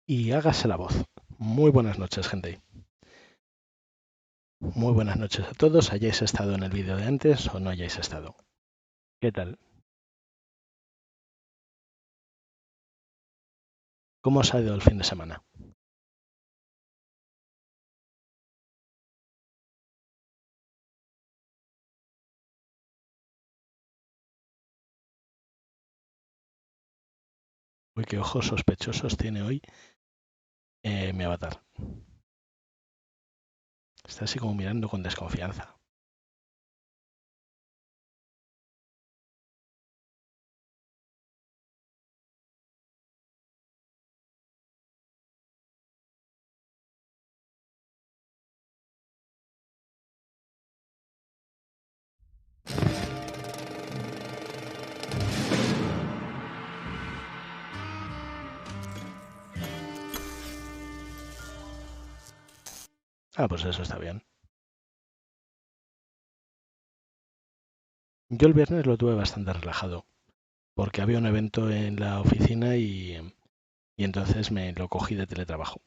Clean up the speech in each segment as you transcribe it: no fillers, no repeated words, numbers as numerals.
y hágase la voz. Muy buenas noches, gente. Muy buenas noches a todos, hayáis estado en el vídeo de antes o no hayáis estado. ¿Qué tal? ¿Cómo os ha ido el fin de semana? Uy, qué ojos sospechosos tiene hoy mi avatar. Está así como mirando con desconfianza. Ah, pues eso está bien. Yo el viernes lo tuve bastante relajado, porque había un evento en la oficina y entonces me lo cogí de teletrabajo.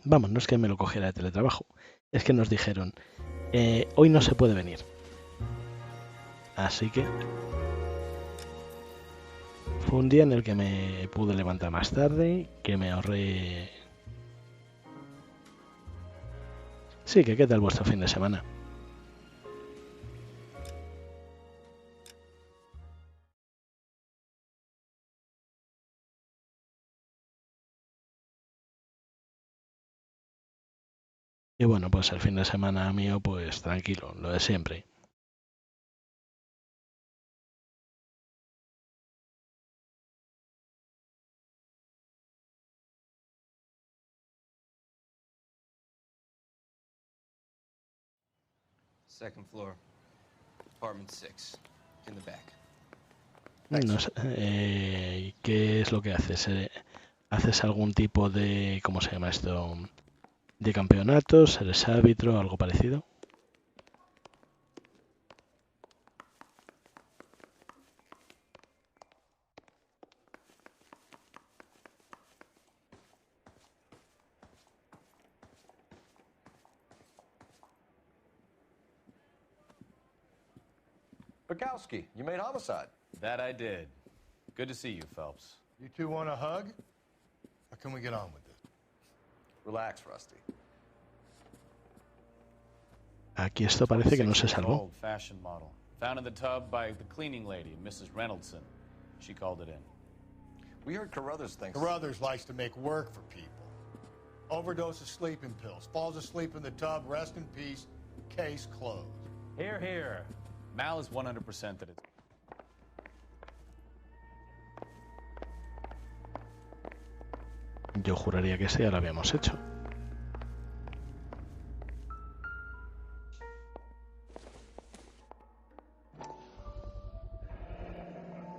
Vamos, no es que me lo cogiera de teletrabajo, es que nos dijeron, hoy no se puede venir. Así que fue un día en el que me pude levantar más tarde, que me ahorré... Sí, que qué tal vuestro fin de semana. Y bueno, pues el fin de semana mío, pues tranquilo, lo de siempre. Second floor, apartment 6, in the back. No sé, ¿qué es lo que haces? ¿Haces algún tipo de, ¿cómo se llama esto? ¿De campeonatos? ¿Eres árbitro? ¿Algo parecido? Bukowski, you made homicide. That I did. Good to see you, Phelps. You two want a hug? Or can we get on with it? Relax, Rusty. Aquí esto parece que no se salvó. Old-fashioned model. Found in the tub by the cleaning lady, Mrs. Reynoldson. She called it in. We heard Carruthers thinks... Carruthers likes to make work for people. Overdose of sleeping pills. Falls asleep in the tub. Rest in peace. Case closed. Here, here. Mal is 100% that it's... Yo juraría que ese ya lo habíamos hecho.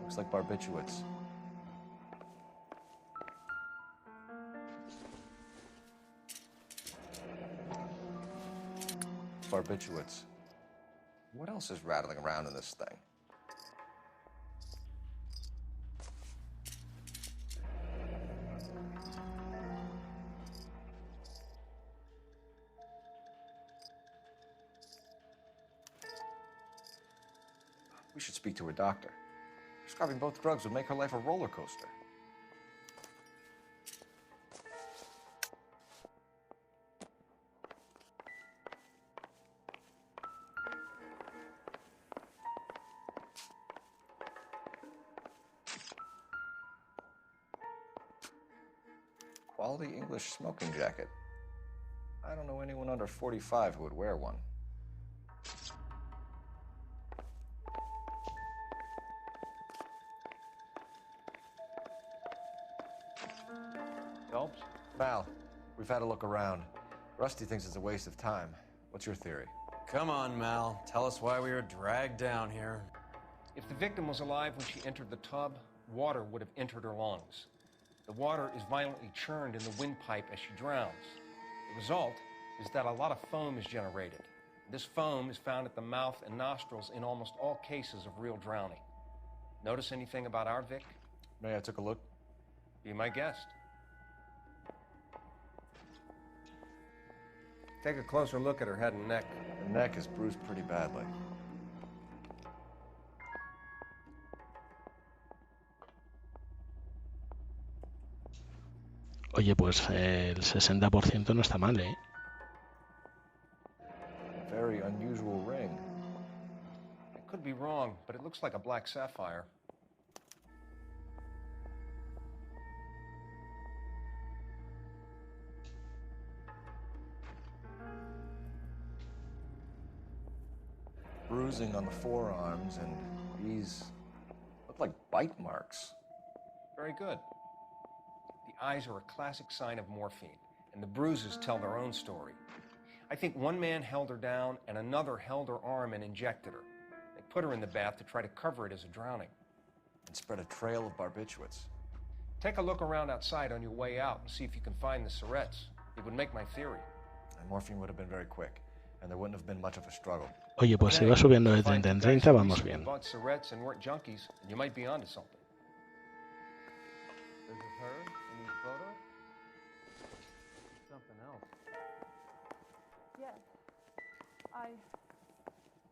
Looks like barbiturates. Barbiturates. What else is rattling around in this thing? We should speak to her doctor. Prescribing both drugs would make her life a roller coaster. Quality English smoking jacket. I don't know anyone under 45 who would wear one. Phelps? Mal, we've had a look around. Rusty thinks it's a waste of time. What's your theory? Come on, Mal. Tell us why we were dragged down here. If the victim was alive when she entered the tub, water would have entered her lungs. The water is violently churned in the windpipe as she drowns. The result is that a lot of foam is generated. This foam is found at the mouth and nostrils in almost all cases of real drowning. Notice anything about our Vic? May I took a look? Be my guest. Take a closer look at her head and neck. Her neck is bruised pretty badly. Oye, pues el 60% no está mal, ¿eh? Very unusual ring. I could be wrong, but it looks like a black sapphire. Bruising on the forearms, and these look like bite marks. Very good. The eyes are a classic sign of morphine, and the bruises tell their own story. I think one man held her down and another held her arm and injected her. They put her in the bath to try to cover it as a drowning. And spread a trail of barbiturates. Take a look around outside on your way out and see if you can find the syrettes. It would make my theory. And morphine would have been very quick, and there wouldn't have been much of a struggle. Oye, pues si va subiendo de 30 en 30, vamos If you bien. bought syrettes and weren't junkies, you might be onto something. This is her in these photos? Something else. Yes. I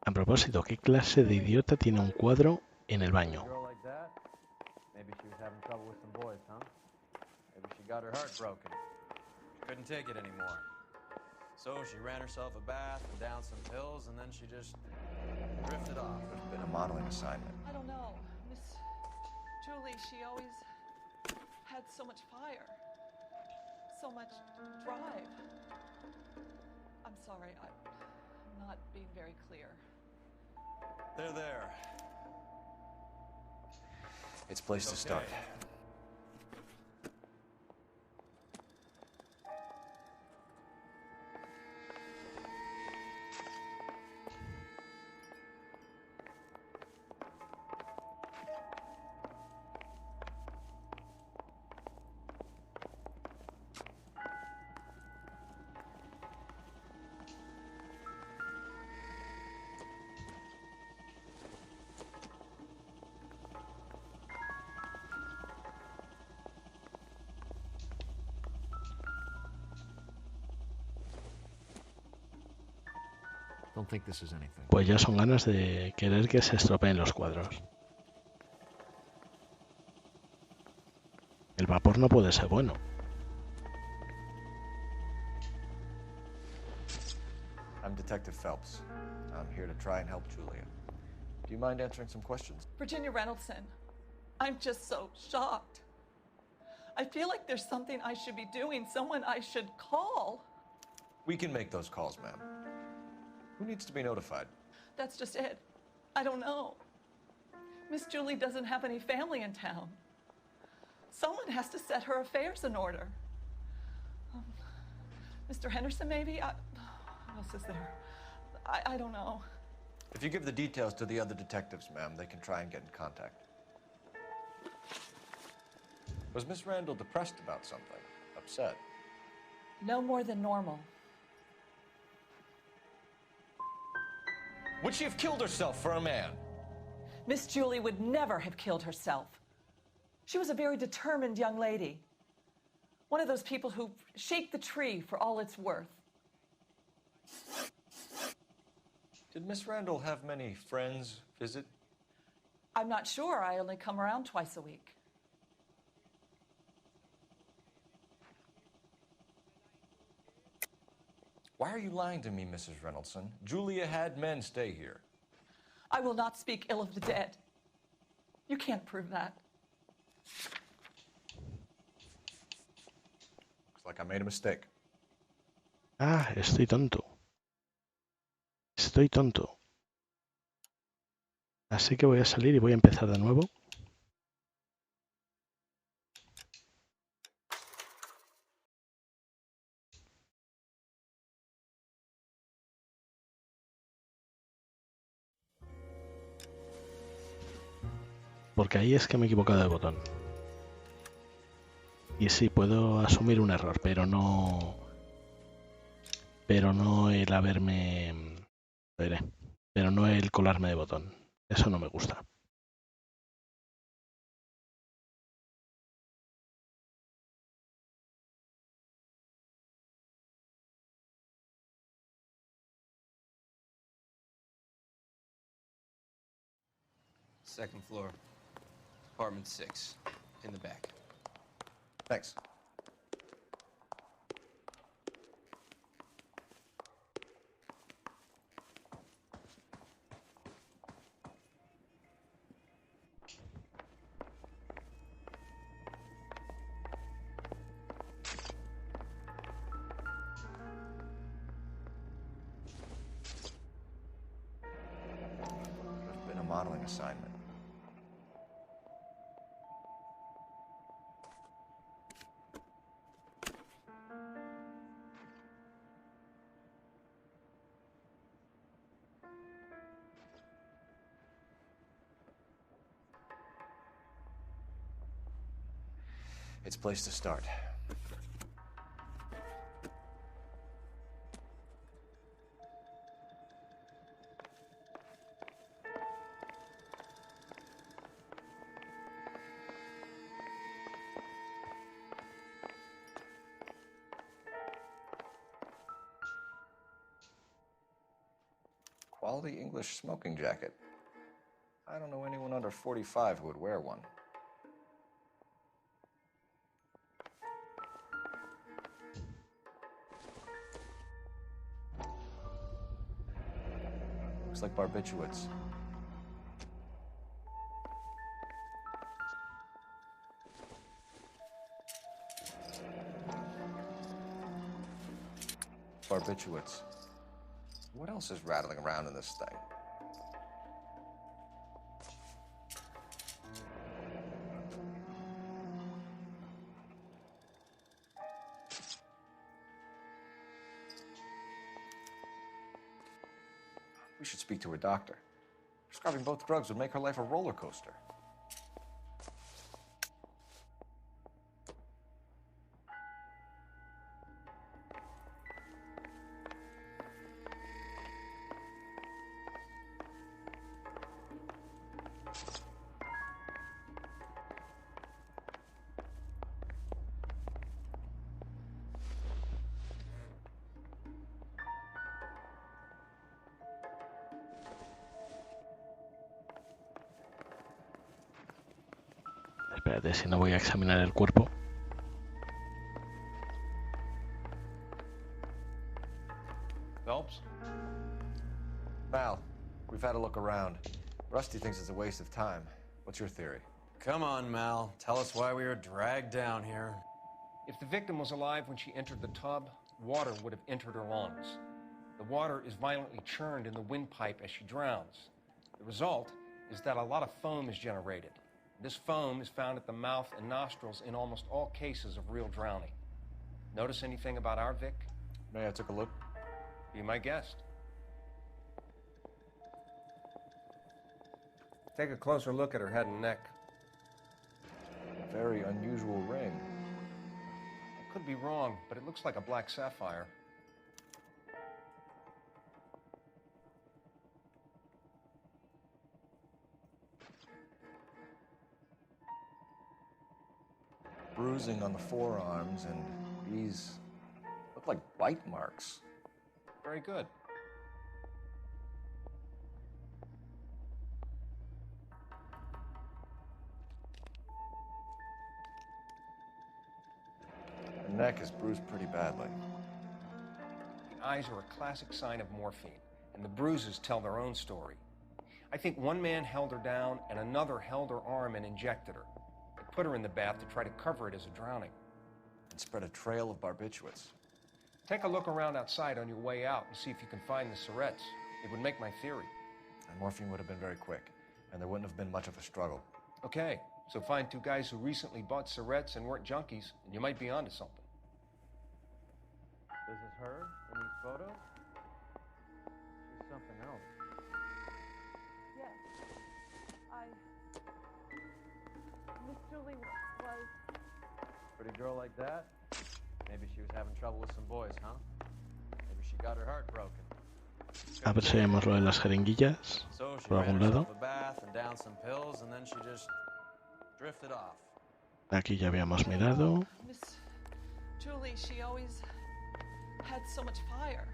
A propósito, ¿qué clase de idiota tiene un cuadro en el baño? Girl like that? Maybe she was having trouble with some boys, huh? Maybe she got her heart broken. She couldn't take it anymore. So she ran herself a bath and down some pills, and then she just drifted off. Could have been a modeling assignment. I don't know. Miss Julie, she always had so much fire. So much drive. I'm sorry, I'm not being very clear. There. It's place to start. Don't think this is anything. Pues ya son ganas de querer que se estropeen los cuadros. El vapor no puede ser bueno. I'm Detective Phelps. I'm here to try and help Julia. Do you mind answering some questions? Virginia Reynoldson, I'm just so shocked. I feel like there's something I should be doing, someone I should call. We can make those calls, ma'am. Who needs to be notified? That's just it. I don't know. Miss Julie doesn't have any family in town. Someone has to set her affairs in order. Mr. Henderson, maybe? Who else is there? I don't know. If you give the details to the other detectives, ma'am, they can try and get in contact. Was Miss Randall depressed about something? Upset? No more than normal. Would she have killed herself for a man? Miss Julie would never have killed herself. She was a very determined young lady. One of those people who shake the tree for all it's worth. Did Miss Randall have many friends visit? I'm not sure. I only come around twice a week. Why are you lying to me, Mrs. Reynoldson? Julia had men stay here. I will not speak ill of the dead. You can't prove that. Looks like I made a mistake. Ah, estoy tonto. Estoy tonto. Así que voy a salir y voy a empezar de nuevo. Porque ahí es que me he equivocado de botón. Y sí, puedo asumir un error, pero no el haberme... Veré. Pero no el colarme de botón. Eso no me gusta. Second floor. Apartment 6. In the back. Thanks. There's been a modeling assignment. It's a place to start. Quality English smoking jacket. I don't know anyone under 45 who would wear one. Looks like barbiturates. Barbiturates. What else is rattling around in this thing? We should speak to her doctor. Prescribing both drugs would make her life a roller coaster. Espérate, si no voy a examinar el cuerpo. Phelps? Mal, we've had a look around. Rusty thinks it's a waste of time. What's your theory? Come on, Mal. Tell us why we were dragged down here. If the victim was alive when she entered the tub, water would have entered her lungs. The water is violently churned in the windpipe as she drowns. The result is that a lot of foam is generated. This foam is found at the mouth and nostrils in almost all cases of real drowning. Notice anything about our Vic? May I take a look? Be my guest. Take a closer look at her head and neck. Very unusual ring. I could be wrong, but it looks like a black sapphire. Bruising on the forearms, and these look like bite marks. Very good. Her neck is bruised pretty badly. The eyes are a classic sign of morphine, and the bruises tell their own story. I think one man held her down, and another held her arm and injected her. They put her in the bath to try to cover it as a drowning. And spread a trail of barbiturates. Take a look around outside on your way out and see if you can find the syrettes. It would make my theory. And morphine would have been very quick, and there wouldn't have been much of a struggle. Okay, so find two guys who recently bought syrettes and weren't junkies, and you might be onto something. This is her in these photos? She's something else. Yes. Miss Julie was. Pretty girl like that? Maybe she was having trouble with some boys, huh? Maybe she got her heart broken. A ver si vemos lo de las jeringuillas So she por ran algún lado. herself a bath and down some pills, and then she just drifted off. Aquí ya habíamos mirado. Miss Julie, she always had so much fire,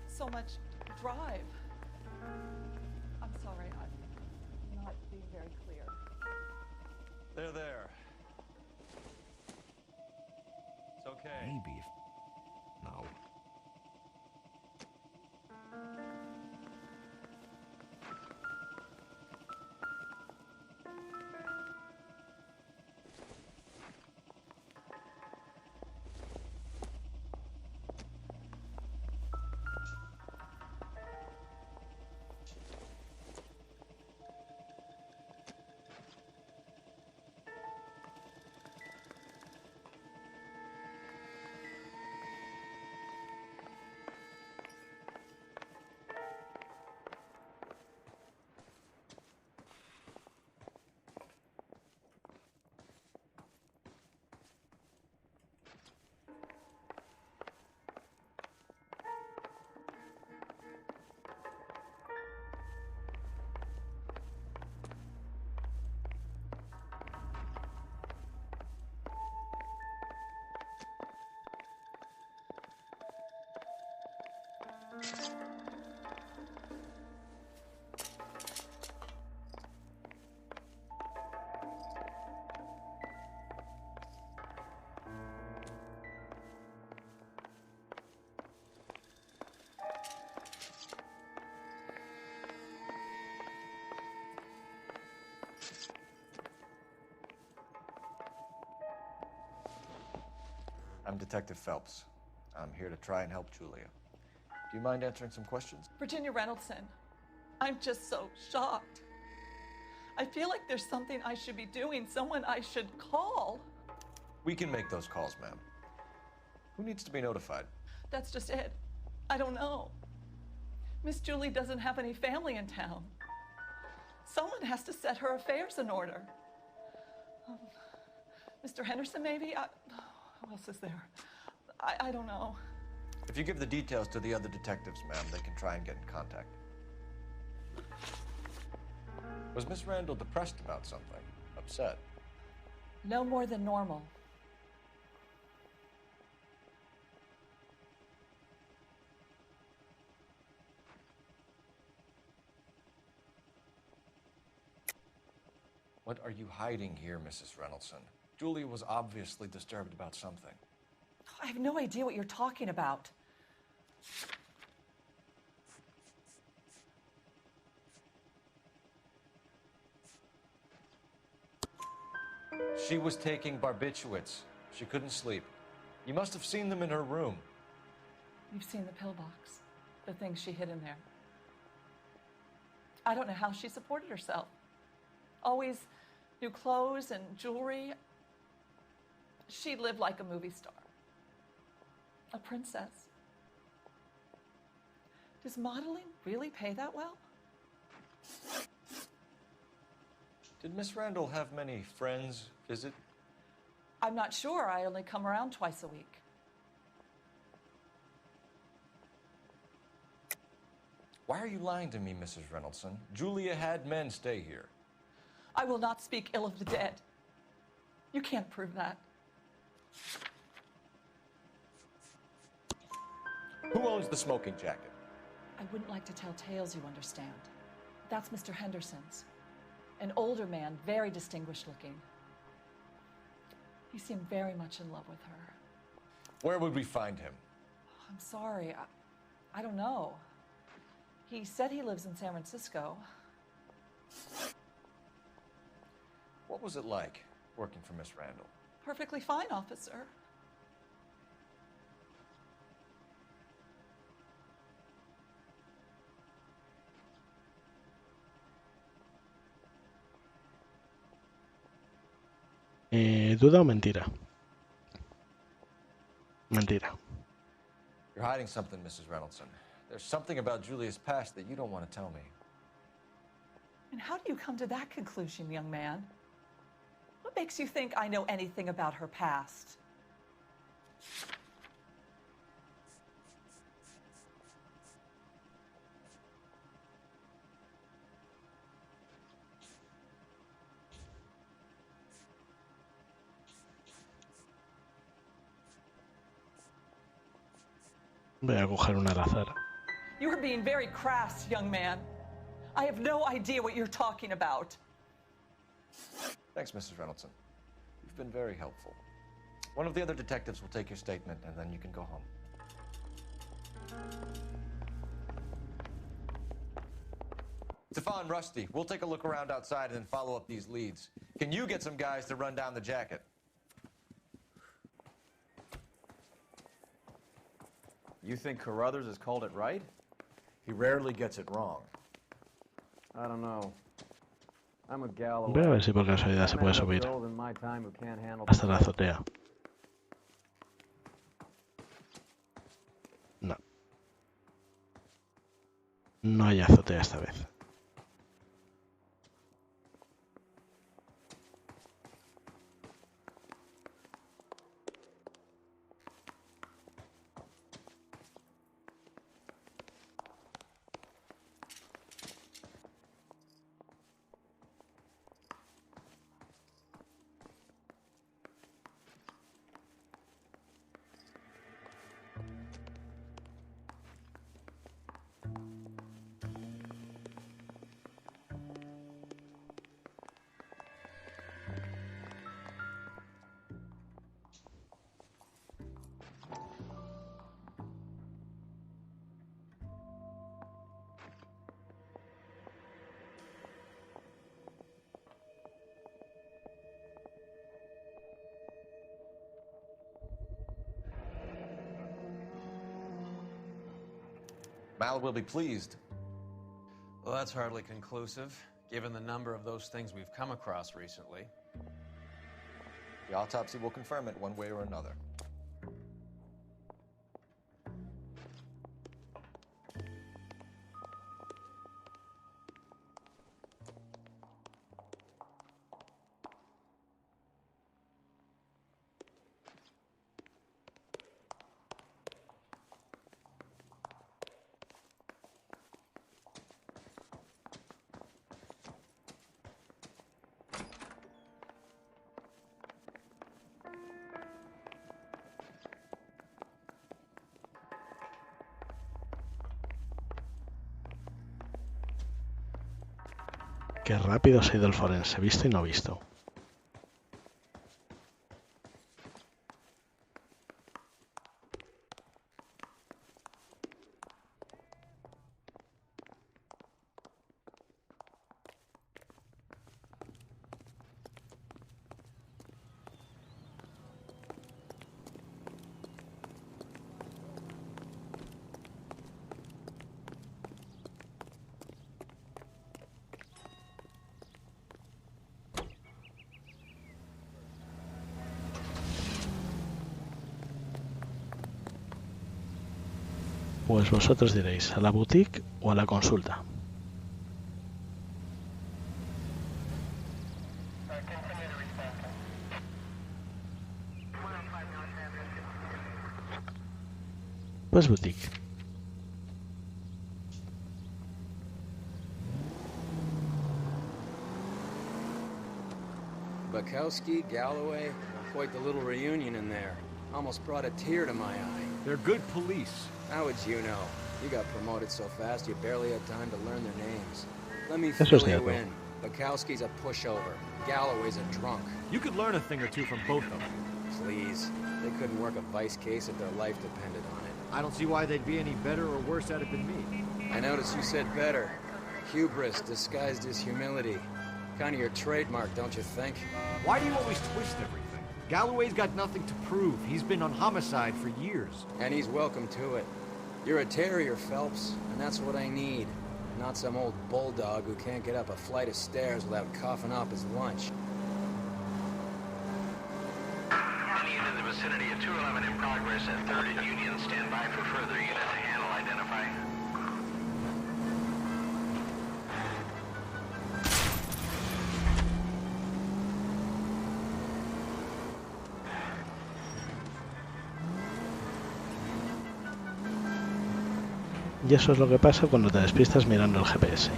so much drive. I'm sorry, I'm not being very clear. There, there. It's okay. Maybe if... No. I'm Detective Phelps. I'm here to try and help Julia. Do you mind answering some questions? Virginia Reynoldson, I'm just so shocked. I feel like there's something I should be doing, someone I should call. We can make those calls, ma'am. Who needs to be notified? That's just it. I don't know. Miss Julie doesn't have any family in town. Someone has to set her affairs in order. Mr. Henderson, maybe? Who else is there? I don't know. If you give the details to the other detectives, ma'am, they can try and get in contact. Was Miss Randall depressed about something? Upset? No more than normal. What are you hiding here, Mrs. Reynoldson? Julia was obviously disturbed about something. I have no idea what you're talking about. She was taking barbiturates. She couldn't sleep. You must have seen them in her room. You've seen the pillbox, the things she hid in there. I don't know how she supported herself. Always new clothes and jewelry. She lived like a movie star. A princess. Does modeling really pay that well? Did Miss Randall have many friends visit? I'm not sure. I only come around twice a week. Why are you lying to me, Mrs. Reynoldson? Julia had men stay here. I will not speak ill of the dead. You can't prove that. Who owns the smoking jacket? I wouldn't like to tell tales, you understand. That's Mr. Henderson's. An older man, very distinguished looking. He seemed very much in love with her. Where would we find him? I'm sorry, I don't know. He said he lives in San Francisco. What was it like working for Miss Randall? Perfectly fine, officer. ¿Duda o mentira? Mentira. You're hiding something, Mrs. Reynoldson. There's something about Julia's past that you don't want to tell me. And how do you come to that conclusion, young man? What makes you think I know anything about her past? Voy a coger una al azar. You are being very crass, young man. I have no idea what you're talking about. Thanks, Mrs. Reynolds. You've been very helpful. One of the other detectives will take your statement, and then you can go home. Stefan, Rusty, we'll take a look around outside and then follow up these leads. Can you get some guys to run down the jacket? You think Carruthers has called it right? He rarely gets it wrong. I don't know. I'm a Voy a Galloway. ver si por casualidad se puede subir hasta la azotea. No. No hay azotea esta vez. Mal will be pleased. Well, that's hardly conclusive, given the number of those things we've come across recently. The autopsy will confirm it one way or another. Qué rápido se ha ido el forense, visto y no visto. Pues vosotros diréis, ¿a la boutique o a la consulta? Pues boutique. Bukowski, Galloway, quite the little reunion in there. Almost brought a tear to my eye. They're good police. How would you know? You got promoted so fast you barely had time to learn their names. Let me Eso fill es you cierto. in. Bukowski's a pushover. Galloway's a drunk. You could learn a thing or two from both of them. Please. They couldn't work a vice case if their life depended on it. I don't see why they'd be any better or worse at it than me. I noticed you said better. Hubris disguised as humility. Kind of your trademark, don't you think? Why do you always twist everything? Galloway's got nothing to prove. He's been on homicide for years. And he's welcome to it. You're a terrier, Phelps, and that's what I need. Not some old bulldog who can't get up a flight of stairs without coughing up his lunch. Any unit in the vicinity of 211 in progress at 3rd and Union. Stand by for further unit to handle identify. Y eso es lo que pasa cuando te despistas mirando el GPS.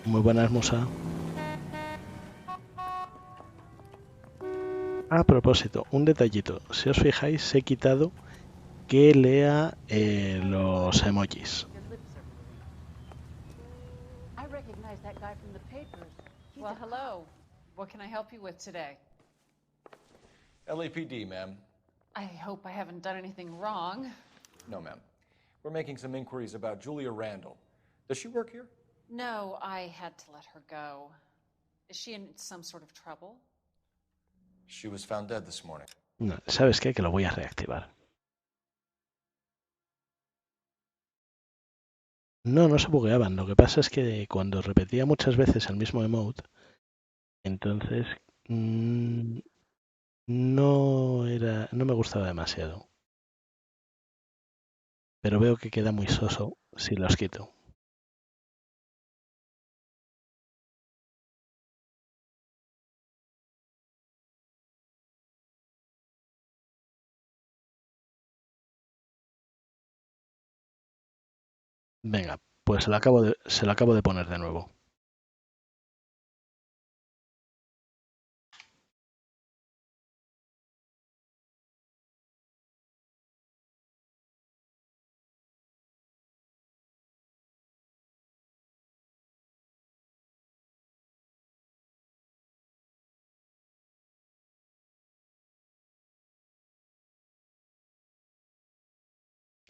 Muy buenas, Musa. A propósito, un detallito. Si os fijáis, he quitado que lea los emojis. I recognize that guy from the papers. Well, hello. What can I help you with today? LAPD, ma'am. I hope I haven't done anything wrong. No, ma'am. We're making some inquiries about Julia Randall. Does she work here? No, I had to let her go. Is she in some sort of trouble? She was found dead this morning. No, ¿sabes qué? Que lo voy a reactivar. No, no se bugueaban. Lo que pasa es que cuando repetía muchas veces el mismo emote, entonces no me gustaba demasiado. Pero veo que queda muy soso si los quito. Venga, pues se lo acabo de poner de nuevo.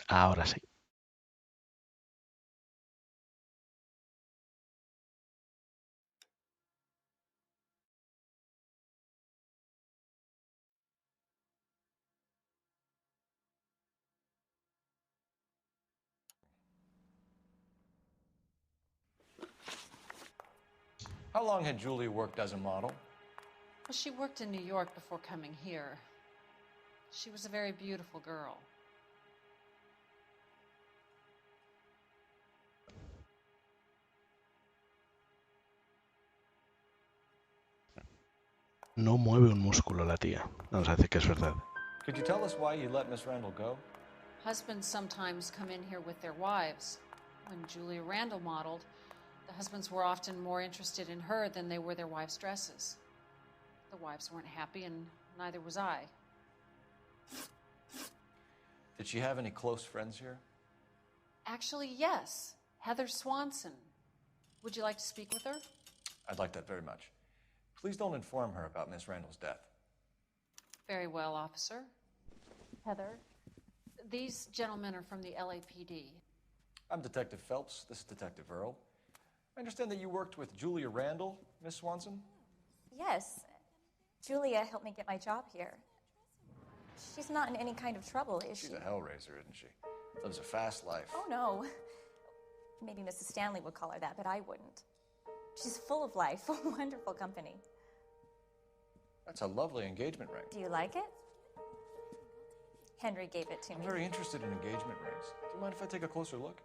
Ahora sí. How long had Julia worked as a model? Well, she worked in New York before coming here. She was a very beautiful girl. No mueve un músculo la tía. Vamos a decir que es verdad. Could you tell us why you let Miss Randall go? Husbands sometimes come in here with their wives. When Julia Randall modeled, the husbands were often more interested in her than they were their wives' dresses. The wives weren't happy, and neither was I. Did she have any close friends here? Actually, yes. Heather Swanson. Would you like to speak with her? I'd like that very much. Please don't inform her about Miss Randall's death. Very well, officer. Heather, these gentlemen are from the LAPD. I'm Detective Phelps. This is Detective Earl. I understand that you worked with Julia Randall, Miss Swanson? Yes. Julia helped me get my job here. She's not in any kind of trouble, is she? She's a hellraiser, isn't she? Lives a fast life. Oh, no. Maybe Mrs. Stanley would call her that, but I wouldn't. She's full of life, a wonderful company. That's a lovely engagement ring. Do you like it? Henry gave it to me. I'm very interested in engagement rings. Do you mind if I take a closer look?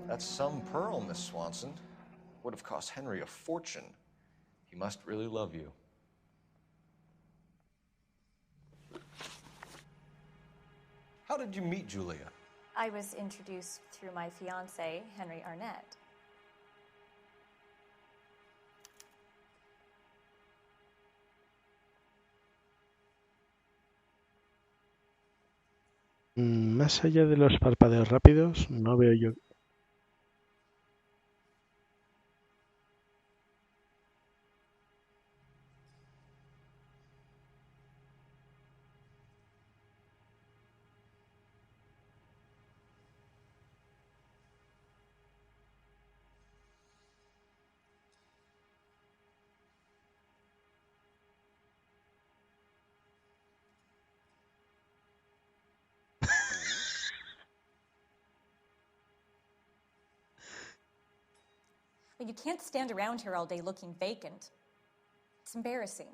That's some pearl, Miss Swanson. Would have cost Henry a fortune. He must really love you. How did you meet Julia? I was introduced through my fiancé, Henry Arnett. Más allá de los parpadeos rápidos, no veo yo. Well, you can't stand around here all day looking vacant. It's embarrassing.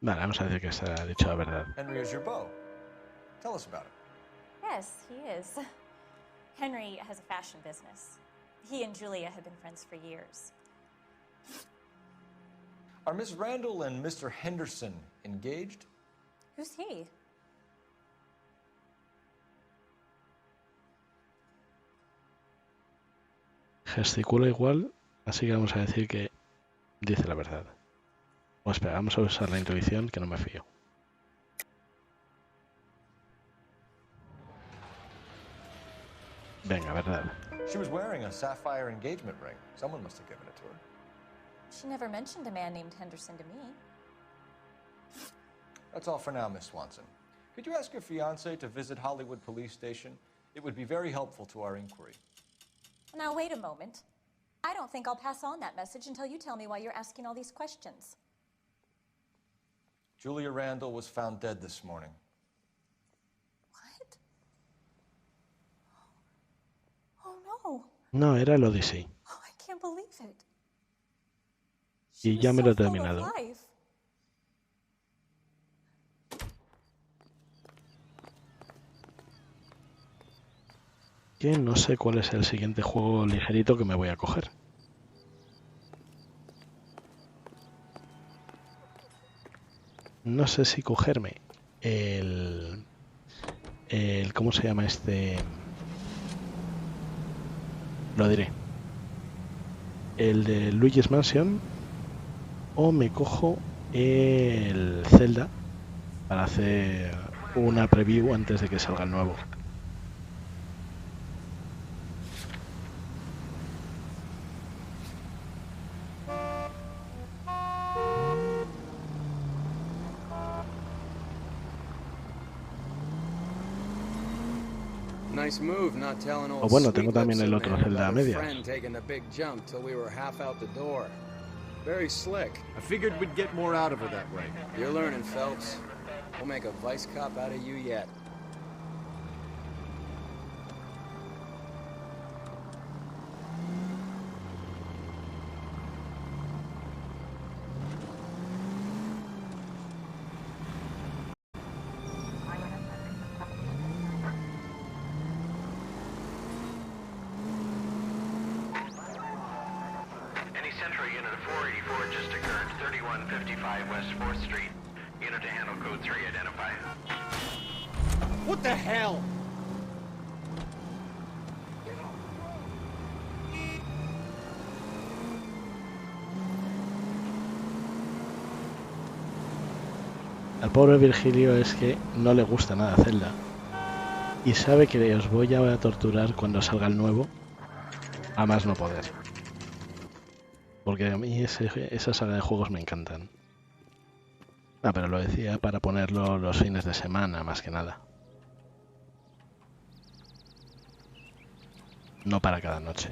Vale, vamos a decir que se ha dicho la verdad. Henry is your beau. Tell us about it. Yes, he is. Henry has a fashion business. He and Julia have been friends for years. Are Miss Randall and Mr. Henderson engaged? Who's he? Gesticula igual, así que vamos a decir que dice la verdad. O espera, vamos a usar la intuición, que no me fío. Venga, verdad. She was wearing a sapphire engagement ring. Someone must have given it to her. She never mentioned a man named Henderson to me. That's all for now, Miss Swanson. Could you ask your fiancé to visit Hollywood Police Station? It would be very helpful to our inquiry. Now, wait a moment. I don't think I'll pass on that message until you tell me why you're asking all these questions. Julia Randall was found dead this morning. What? Oh, no. No, era el Odyssey. Oh, I can't believe it. Y ya me lo he terminado. Que no sé cuál es el siguiente juego ligerito que me voy a coger. No sé si cogerme el ¿cómo se llama este? Lo diré. El de Luigi's Mansion, o me cojo el Zelda para hacer una preview antes de que salga el nuevo. Nice move, not telling old O bueno, tengo también el Sweet otro Lips Zelda a about her medias. friend taking the big jump till we were half out the door. Very slick. I figured we'd get more out of her that way. You're learning, Phelps. We'll make a vice cop out of you yet. Any Central unit of 484 just occurred, 3155 West 4th Street. Unit to handle code 3, identify. What the hell? Al pobre Virgilio es que no le gusta nada Zelda. Y sabe que os voy a torturar cuando salga el nuevo, a más no poder. Porque a mí esa saga de juegos me encantan. Ah, pero lo decía para ponerlo los fines de semana, más que nada. No para cada noche.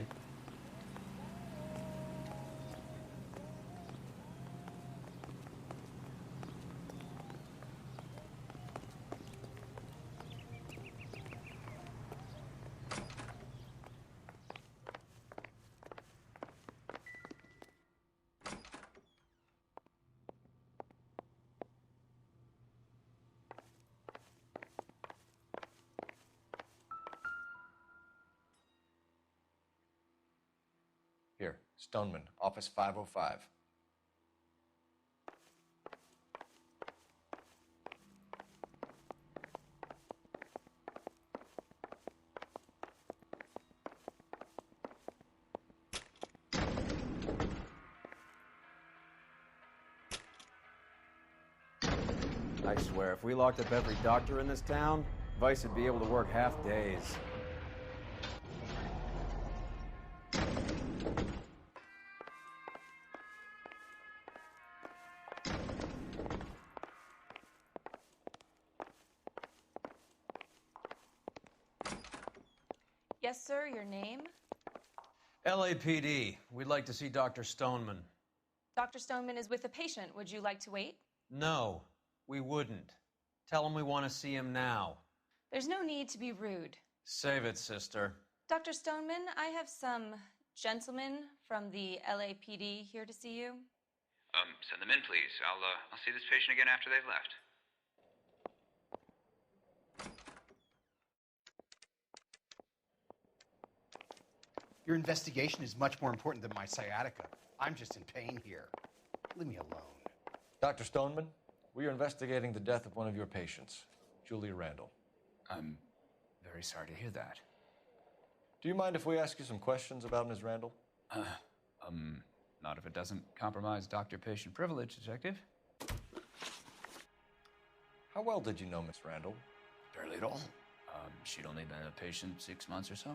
Here, Stoneman, office 505. I swear, if we locked up every doctor in this town, Vice would be able to work half days. Yes, sir, your name? LAPD. We'd like to see Dr. Stoneman. Dr. Stoneman is with a patient. Would you like to wait? No, we wouldn't. Tell him we want to see him now. There's no need to be rude. Save it, sister. Dr. Stoneman, I have some gentlemen from the LAPD here to see you. Send them in, please. I'll see this patient again after they've left. Your investigation is much more important than my sciatica. I'm just in pain here. Leave me alone. Dr. Stoneman, We are investigating the death of one of your patients, Julia Randall. I'm very sorry to hear that. Do you mind if we ask you some questions about Ms. Randall? Not if it doesn't compromise doctor-patient privilege, Detective. How well did you know Miss Randall? Barely at all. She'd only been a patient 6 months or so.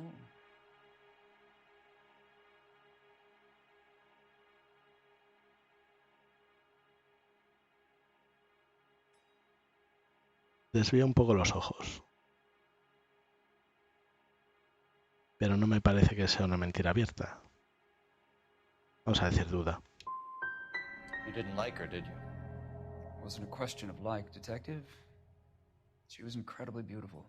Desvía un poco los ojos. Pero no me parece que sea una mentira abierta. Vamos a decir duda. You didn't like her, did you? It wasn't a question of like, Detective. She was incredibly beautiful.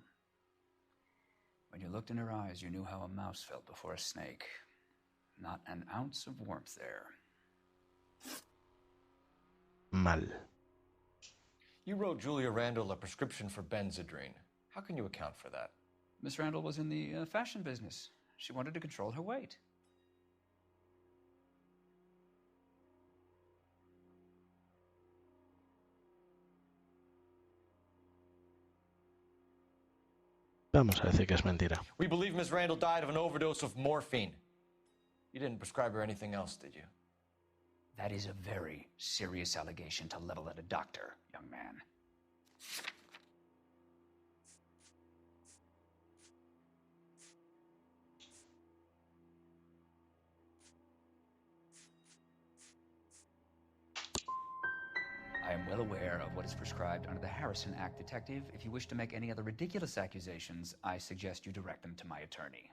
When you looked in her eyes, you knew how a mouse felt before a snake. Not an ounce of warmth there. Mal. You wrote Julia Randall a prescription for Benzedrine. How can you account for that? Miss Randall was in the fashion business. She wanted to control her weight. Vamos a decir que es mentira. We believe Miss Randall died of an overdose of morphine. You didn't prescribe her anything else, did you? That is a very serious allegation to level at a doctor, young man. I am well aware of what is prescribed under the Harrison Act, Detective. If you wish to make any other ridiculous accusations, I suggest you direct them to my attorney.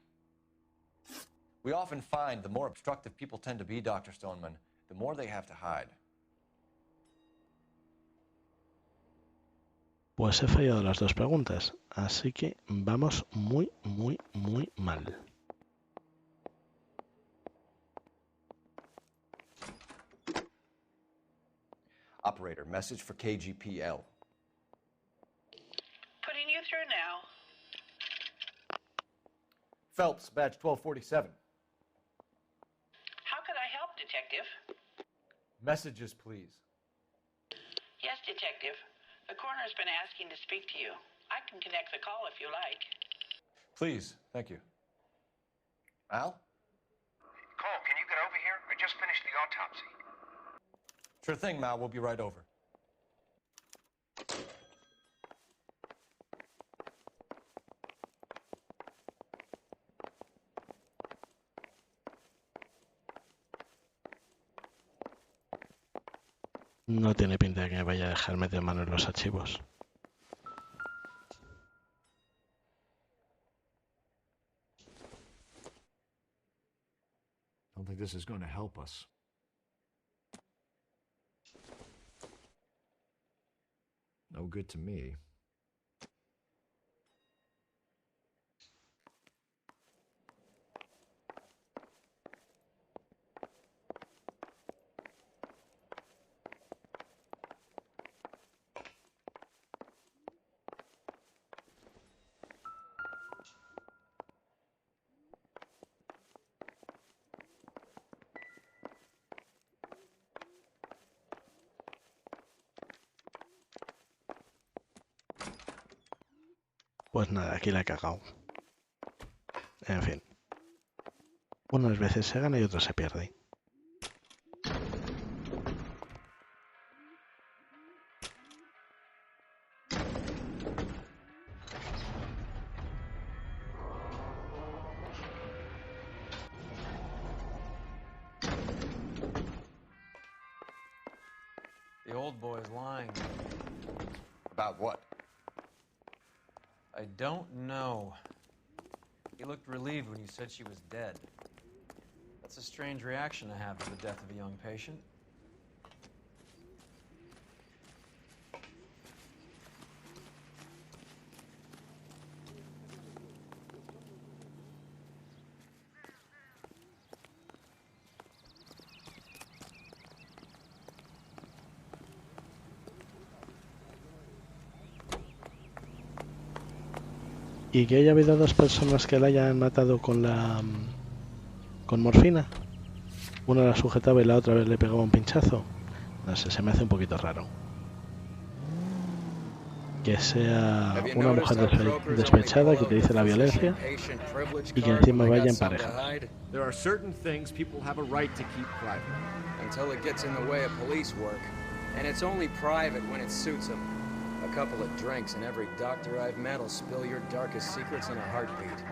We often find the more obstructive people tend to be, Dr. Stoneman, the more they have to hide. Pues he fallado las dos preguntas, así que vamos muy mal. Operator, message for KGPL. Putting you through now. Phelps, badge 1247. How could I help, Detective? Messages, please. Yes, Detective. The coroner's been asking to speak to you. I can connect the call if you like. Please, thank you. Al? Cole, can you get over here? I just finished the autopsy. Sure thing, Mal. We'll be right over. No tiene pinta de que me vaya a dejar meter mano en los archivos. I don't think this is going to help us. No good to me. Pues nada, aquí la he cagado. En fin. Unas veces se gana y otras se pierde. The old boy's lying. About what? I don't know. He looked relieved when you said she was dead. That's a strange reaction to have to the death of a young patient. ¿Y que haya habido dos personas que la hayan matado con morfina? Una la sujetaba y la otra vez le pegaba un pinchazo. No sé, se me hace un poquito raro. que sea Have you una noticed mujer how croakers only despechada pull que out their utilice la physician violencia patient privilege y que card encima when they vaya got en something to parejas. hide? There are certain things people have a right to keep private. Until it gets in the way of police work. And it's only private when it suits them. A couple of drinks and every doctor I've met will spill your darkest secrets in a heartbeat.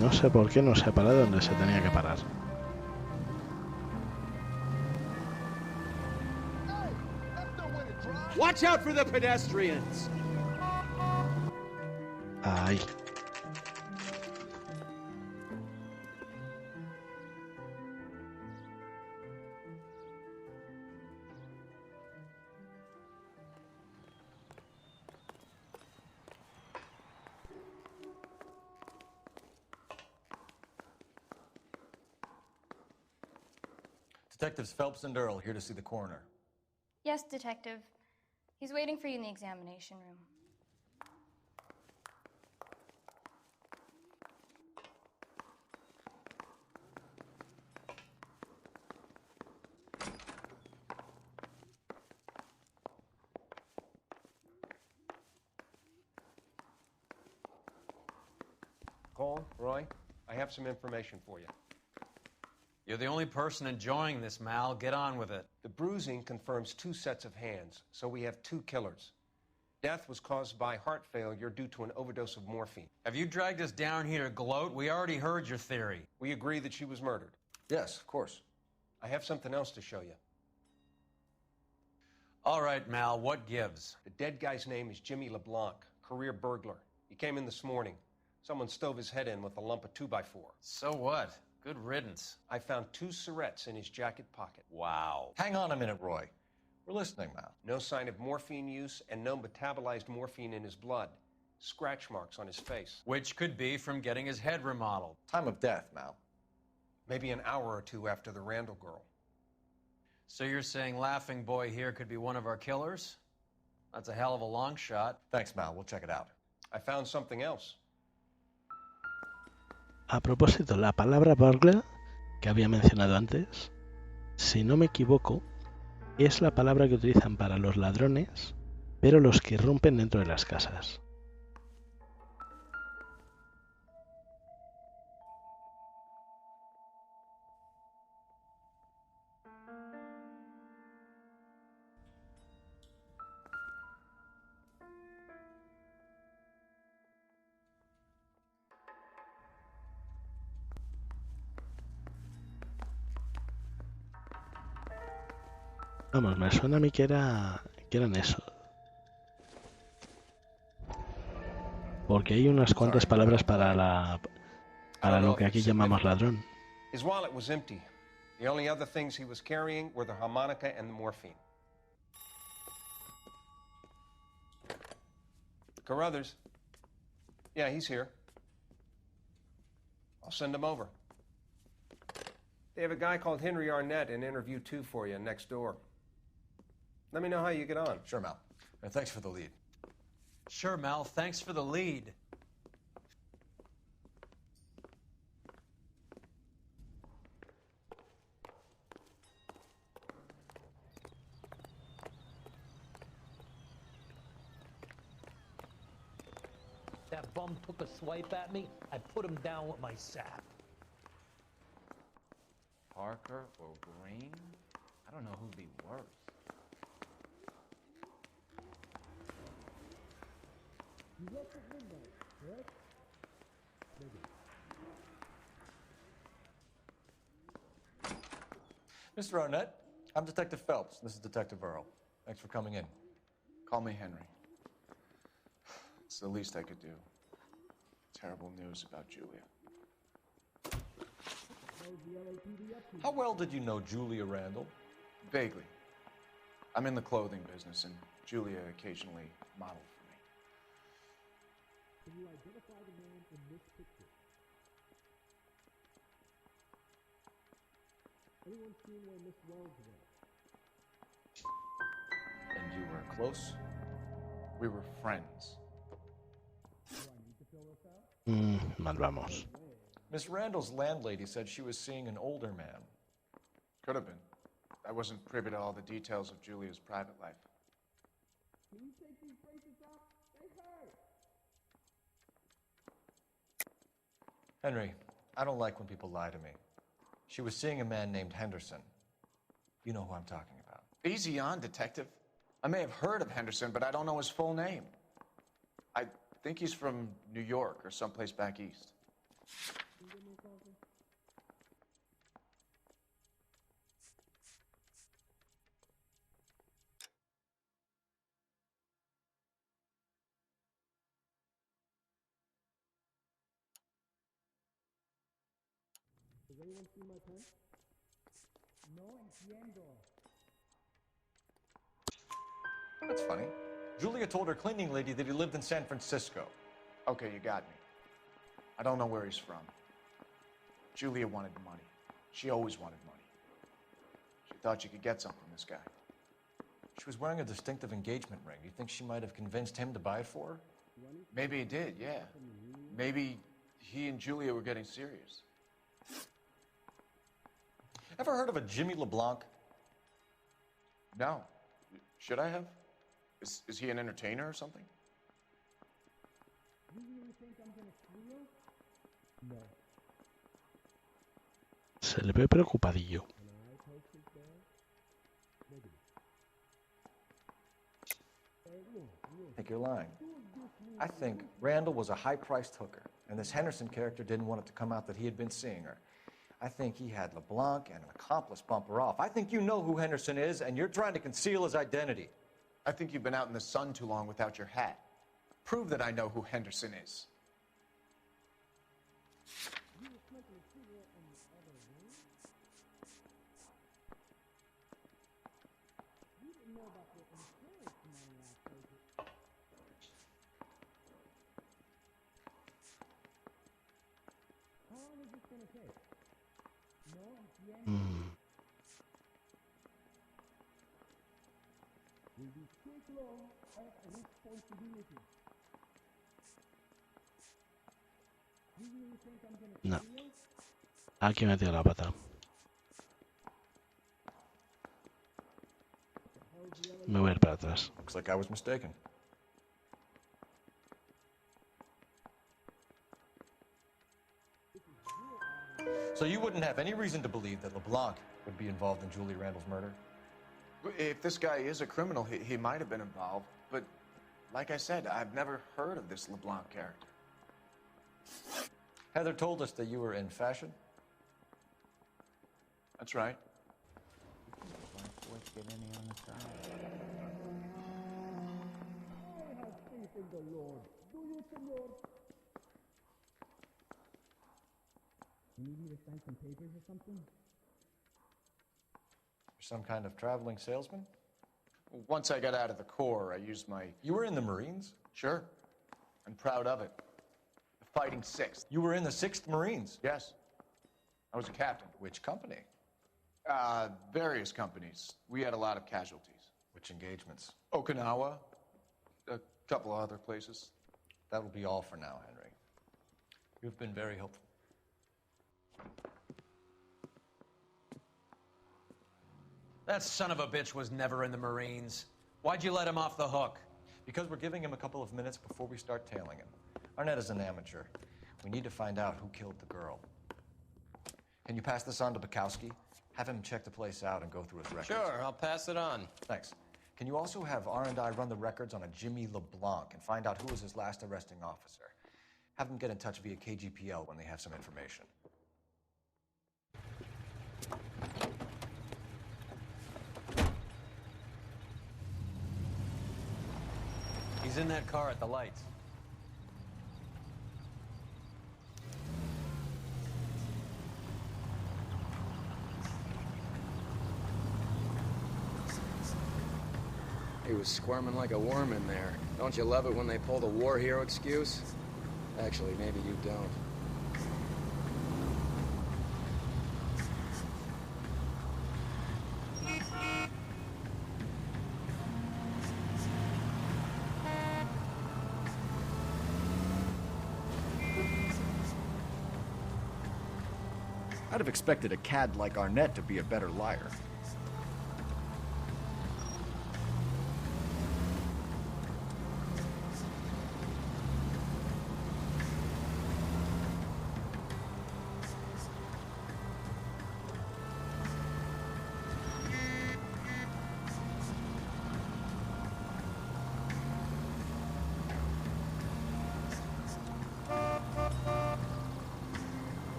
No sé por qué no se ha parado donde se tenía que parar. Watch out for the pedestrians! Ahí. Detectives Phelps and Earl here to see the coroner. Yes, Detective. He's waiting for you in the examination room. Cole, Roy, I have some information for you. You're the only person enjoying this, Mal. Get on with it. The bruising confirms 2 sets of hands, so we have 2 killers. Death was caused by heart failure due to an overdose of morphine. Have you dragged us down here to gloat? We already heard your theory. We agree that she was murdered. Yes, of course. I have something else to show you. All right, Mal, what gives? The dead guy's name is Jimmy LeBlanc, career burglar. He came in this morning. Someone stove his head in with a lump of 2x4. So what? Good riddance. I found 2 cigarettes in his jacket pocket. Wow. Hang on a minute, Roy. We're listening now. No sign of morphine use and no metabolized morphine in his blood. Scratch marks on his face. Which could be from getting his head remodeled. Time of death, Mal. Maybe an hour or 2 after the Randall girl. So you're saying Laughing Boy here could be one of our killers? That's a hell of a long shot. Thanks, Mal. We'll check it out. I found something else. A propósito, la palabra burglar que había mencionado antes, si no me equivoco, es la palabra que utilizan para los ladrones, pero los que irrumpen dentro de las casas. Vamos, me suena a mí que eran eso. Porque hay unas cuantas palabras para lo que aquí llamamos ladrón. His wallet was empty. The only other things he was carrying were the harmonica and the morphine. Carruthers. Yeah, he's here. I'll send him over. They have a guy called Henry Arnett in interview 2 for you next door. Let me know how you get on. Sure, Mal. And thanks for the lead. Sure, Mal. Thanks for the lead. That bum took a swipe at me, I put him down with my sap. Parker or Green? I don't know who'd be worse. Mr. Arnett, I'm Detective Phelps. This is Detective Earl. Thanks for coming in. Call me Henry. It's the least I could do. Terrible news about Julia. How well did you know Julia Randall? Vaguely. I'm in the clothing business, and Julia occasionally modeled for me. Can you identify the man in this picture? Anyone seen where Miss Wells went? And you were close? We were friends. Do I need to fill this out? Mal vamos. Miss Randall's landlady said she was seeing an older man. Could have been. I wasn't privy to all the details of Julia's private life. Can you take these braces off? They hurt. Henry, I don't like when people lie to me. She was seeing a man named Henderson. You know who I'm talking about. Easy on, Detective. I may have heard of Henderson, but I don't know his full name. I think he's from New York or someplace back east. Can you give me a coffee? Has anyone seen my pen? No entiendo. That's funny. Julia told her cleaning lady that he lived in San Francisco. Okay, you got me. I don't know where he's from. Julia wanted money. She always wanted money. She thought she could get something from this guy. She was wearing a distinctive engagement ring. Do you think she might have convinced him to buy it for her? Maybe he did, yeah. Maybe he and Julia were getting serious. Ever heard of a Jimmy LeBlanc? No. Should I have? Is he an entertainer or something? You really think I'm gonna squeal? No. Se le ve preocupadillo. Can I poke his bear? Maybe. I think you're lying. I think Randall was a high-priced hooker, and this Henderson character didn't want it to come out that he had been seeing her. I think he had LeBlanc and an accomplice bump her off. I think you know who Henderson is, and you're trying to conceal his identity. I think you've been out in the sun too long without your hat. Prove that I know who Henderson is. You were smoking a cigarette in the other room? You didn't know about the insurance money I paid you. How long is this gonna take? No entiendo. Will be quick law of responsibility. You really think I'm gonna No. steal? Aquí metió la pata. Me voy a ir para atrás. Looks like I was mistaken. So you wouldn't have any reason to believe that LeBlanc would be involved in Julie Randall's murder? If this guy is a criminal, he might have been involved. But like I said, I've never heard of this LeBlanc character. Heather told us that you were in fashion. That's right. I have faith in the Lord. Do you, Senor? You need me to sign some papers or something? Some kind of traveling salesman? Once I got out of the Corps, I used my... You were in the Marines? Sure. I'm proud of it. The Fighting Sixth. You were in the 6th Marines? Yes. I was a captain. Which company? Various companies. We had a lot of casualties. Which engagements? Okinawa. A couple of other places. That will be all for now, Henry. You've been very helpful. That son of a bitch was never in the Marines. Why'd you let him off the hook? Because we're giving him a couple of minutes before we start tailing him. Arnett is an amateur. We need to find out who killed the girl. Can you pass this on to Bukowski? Have him check the place out and go through his records. Sure, I'll pass it on. Thanks. Can you also have R&I run the records on a Jimmy LeBlanc and find out who was his last arresting officer? Have them get in touch via KGPL when they have some information. He's in that car at the lights. He was squirming like a worm in there. Don't you love it when they pull the war hero excuse? Actually, maybe you don't. I'd have expected a cad like Arnett to be a better liar.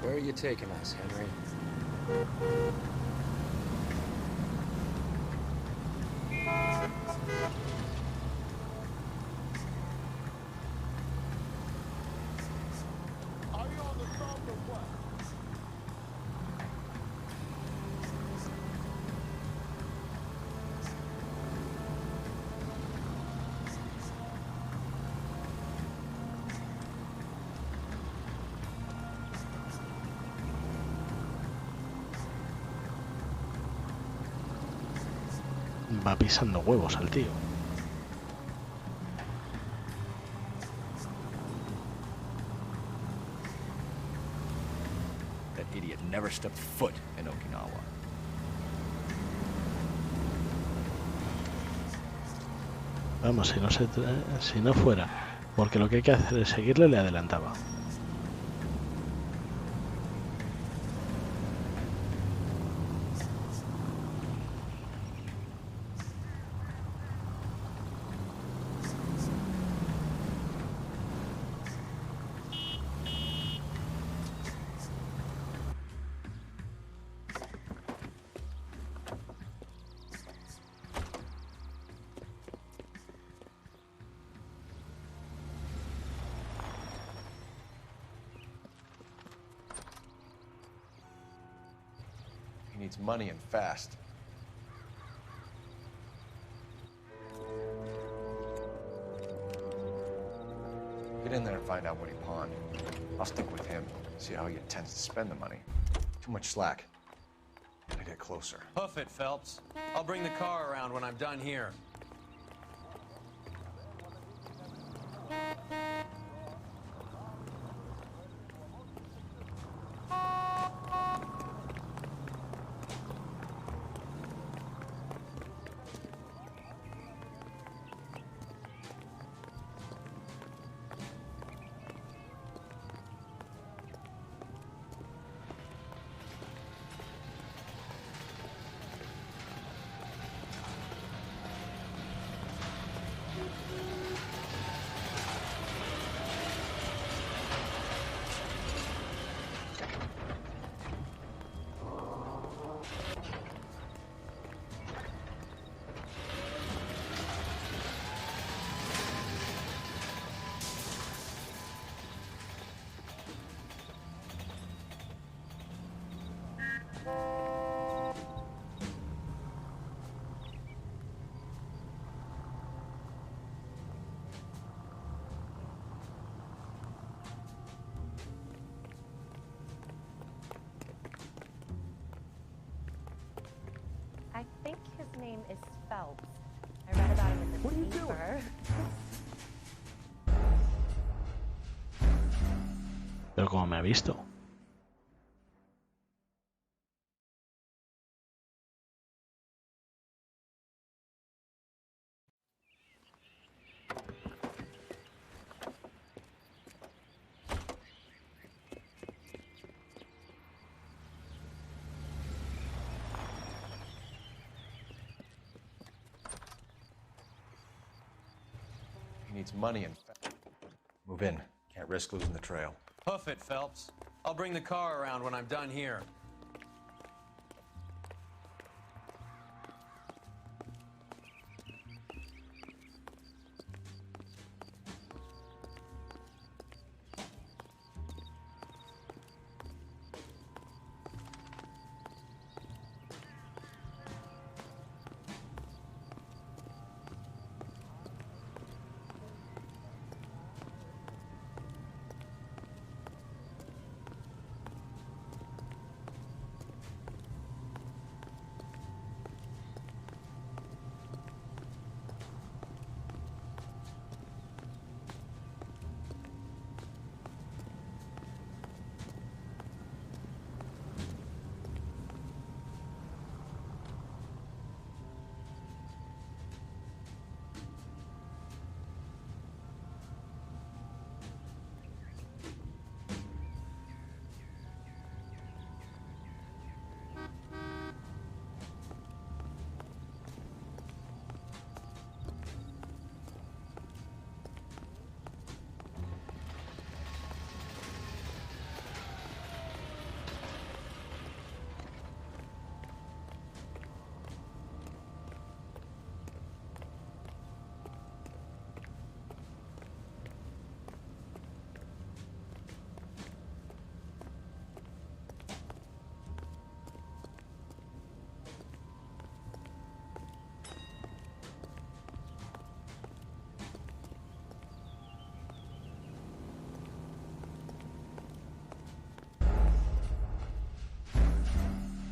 Where are you taking us, Henry? Are you on the phone or what? Va pisando huevos al tío. That idiot never stepped foot in Okinawa. Vamos, si no fuera porque lo que hay que hacer es seguirle, le adelantaba. He needs money and fast. Get in there and find out what he pawned. I'll stick with him, see how he intends to spend the money. Too much slack. Gotta get closer. Hoof it, Phelps. I'll bring the car around when I'm done here. I think his name is Phelps. I read about him in the What are you paper. Pero como me ha visto. He needs money and move in. Can't risk losing the trail. Hoof it, Phelps. I'll bring the car around when I'm done here.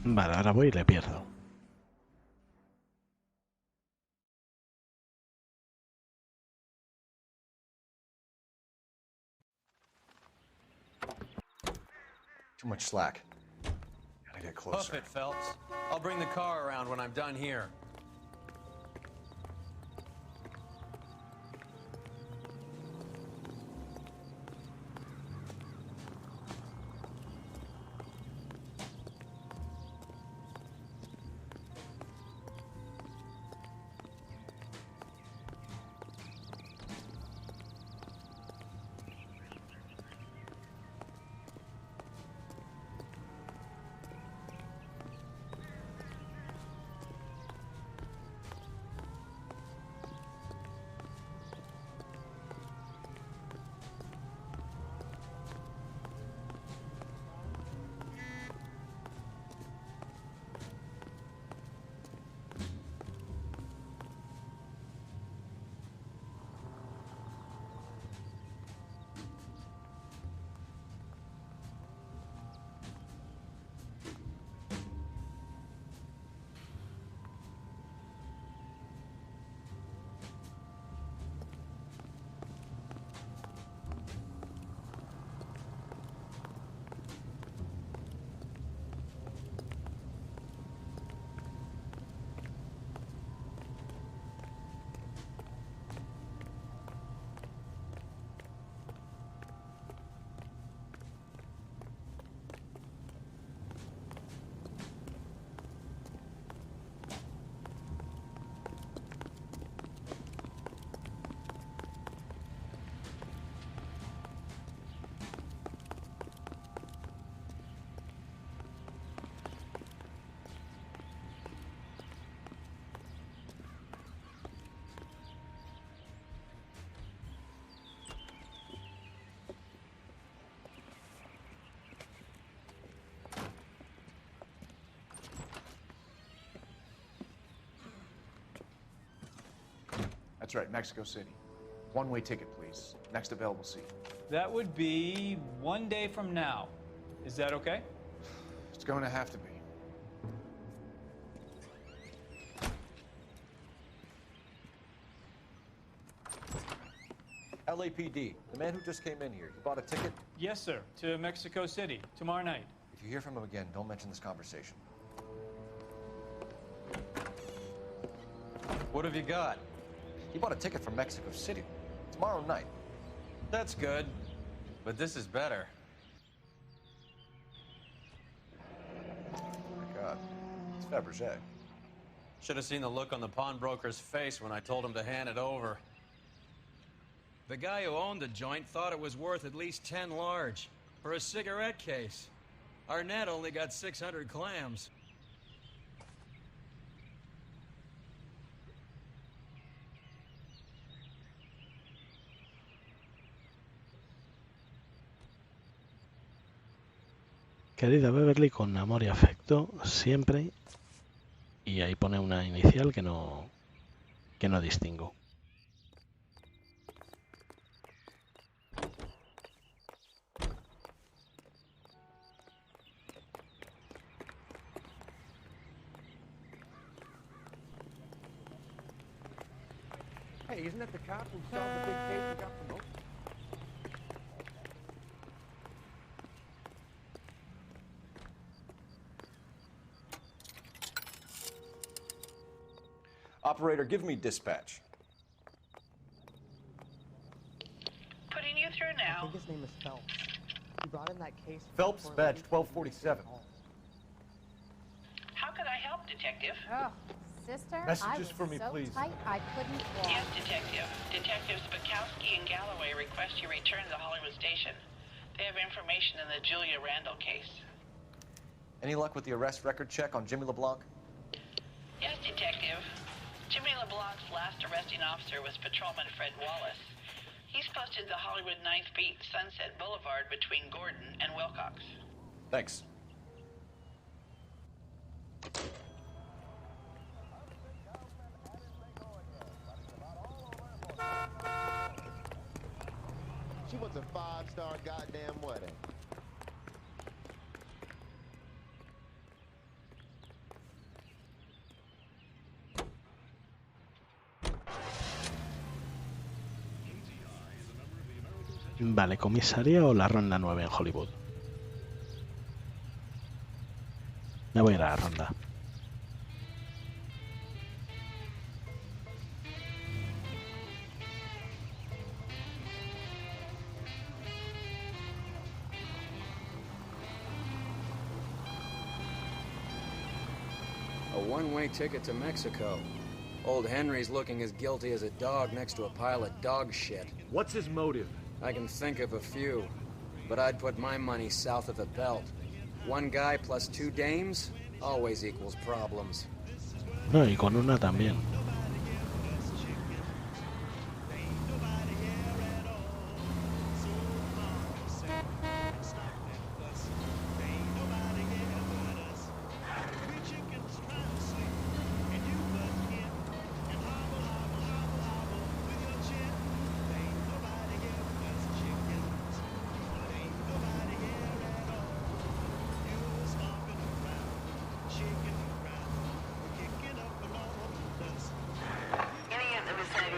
Vale, ahora voy y le pierdo. Too much slack. Gotta get closer. Hoof it, Phelps. I'll bring the car around when I'm done here. That's right, Mexico City. One-way ticket, please. Next available seat. That would be 1 day from now. Is that okay? It's going to have to be. LAPD, the man who just came in here. You bought a ticket? Yes, sir. To Mexico City, tomorrow night. If you hear from him again, don't mention this conversation. What have you got? He bought a ticket from Mexico City. Tomorrow night. That's good. But this is better. Oh my God. It's Fabergé. Should have seen the look on the pawnbroker's face when I told him to hand it over. The guy who owned the joint thought it was worth at least 10 large for a cigarette case. Arnett only got 600 clams. Querida Beverly, con amor y afecto, siempre. Y ahí pone una inicial que no distingo. Hey, isn't that the cop who solved the big case and got promoted? Operator, give me dispatch. Putting you through I now. think his name is Phelps. He brought in that case. Phelps, badge 1247. How could I help, Detective? Oh, sister, Messages I was for me, so please. tight I couldn't walk. Yes, Detective. Detectives Bukowski and Galloway request you return to Hollywood Station. They have information in the Julia Randall case. Any luck with the arrest record check on Jimmy LeBlanc? Yes, Detective. Jimmy LeBlanc's last arresting officer was Patrolman Fred Wallace. He's posted the Hollywood 9th Beat Sunset Boulevard between Gordon and Wilcox. Thanks. She wants a 5-star goddamn wedding. Vale, comisaría o la ronda 9 en Hollywood. Me voy a ir a la ronda. A one-way ticket to Mexico. Old Henry's looking as guilty as a dog next to a pile of dog shit. What's his motive? I can think of a few, but I'd put my money south of the belt. One guy plus 2 dames always equals problems. No, y con una también.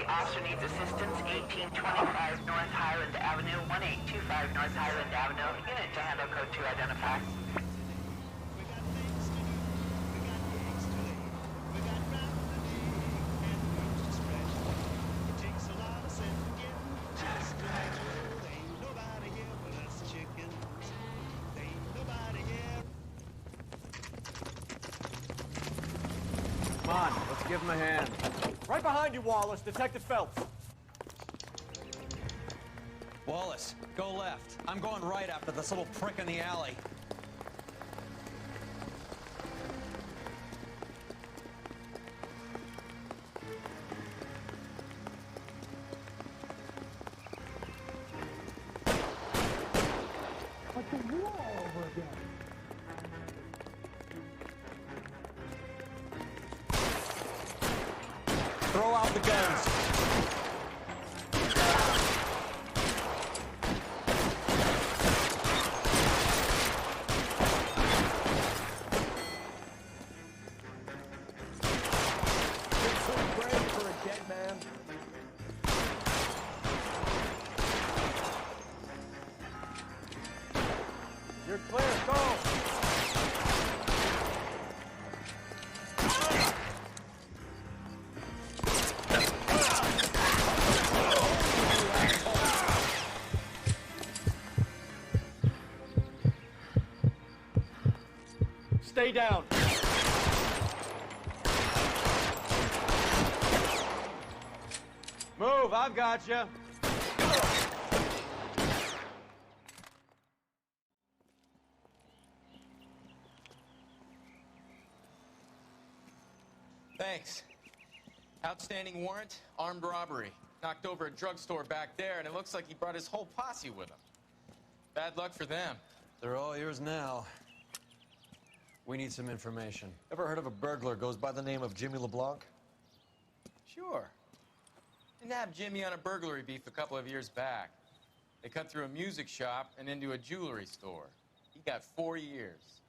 Officer needs assistance, 1825 North Highland Avenue, 1825 North Highland Avenue. Unit to handle code 2 identify. Come on, let's give him a hand. Right behind you, Wallace. Detective Phelps. Wallace, go left. I'm going right after this little prick in the alley. Like the war over again. Throw out the guns. You're clear. Go. Stay down. Move, I've got you. Thanks. Outstanding warrant, armed robbery. Knocked over a drugstore back there, and it looks like he brought his whole posse with him. Bad luck for them. They're all yours now. We need some information. Ever heard of a burglar goes by the name of Jimmy LeBlanc? Sure. I nabbed Jimmy on a burglary beef a couple of years back. They cut through a music shop and into a jewelry store. He got 4 years.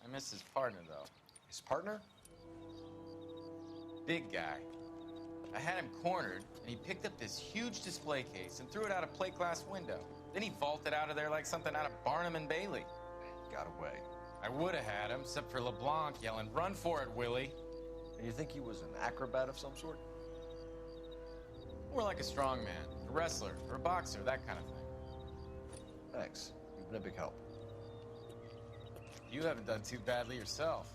I miss his partner, though. His partner? Big guy. I had him cornered, and he picked up this huge display case and threw it out a plate glass window. Then he vaulted out of there like something out of Barnum and Bailey. Got away. I would have had him, except for LeBlanc yelling, "Run for it, Willie." And you think he was an acrobat of some sort? More like a strongman, a wrestler, or a boxer, that kind of thing. Thanks. You've been a big help. You haven't done too badly yourself.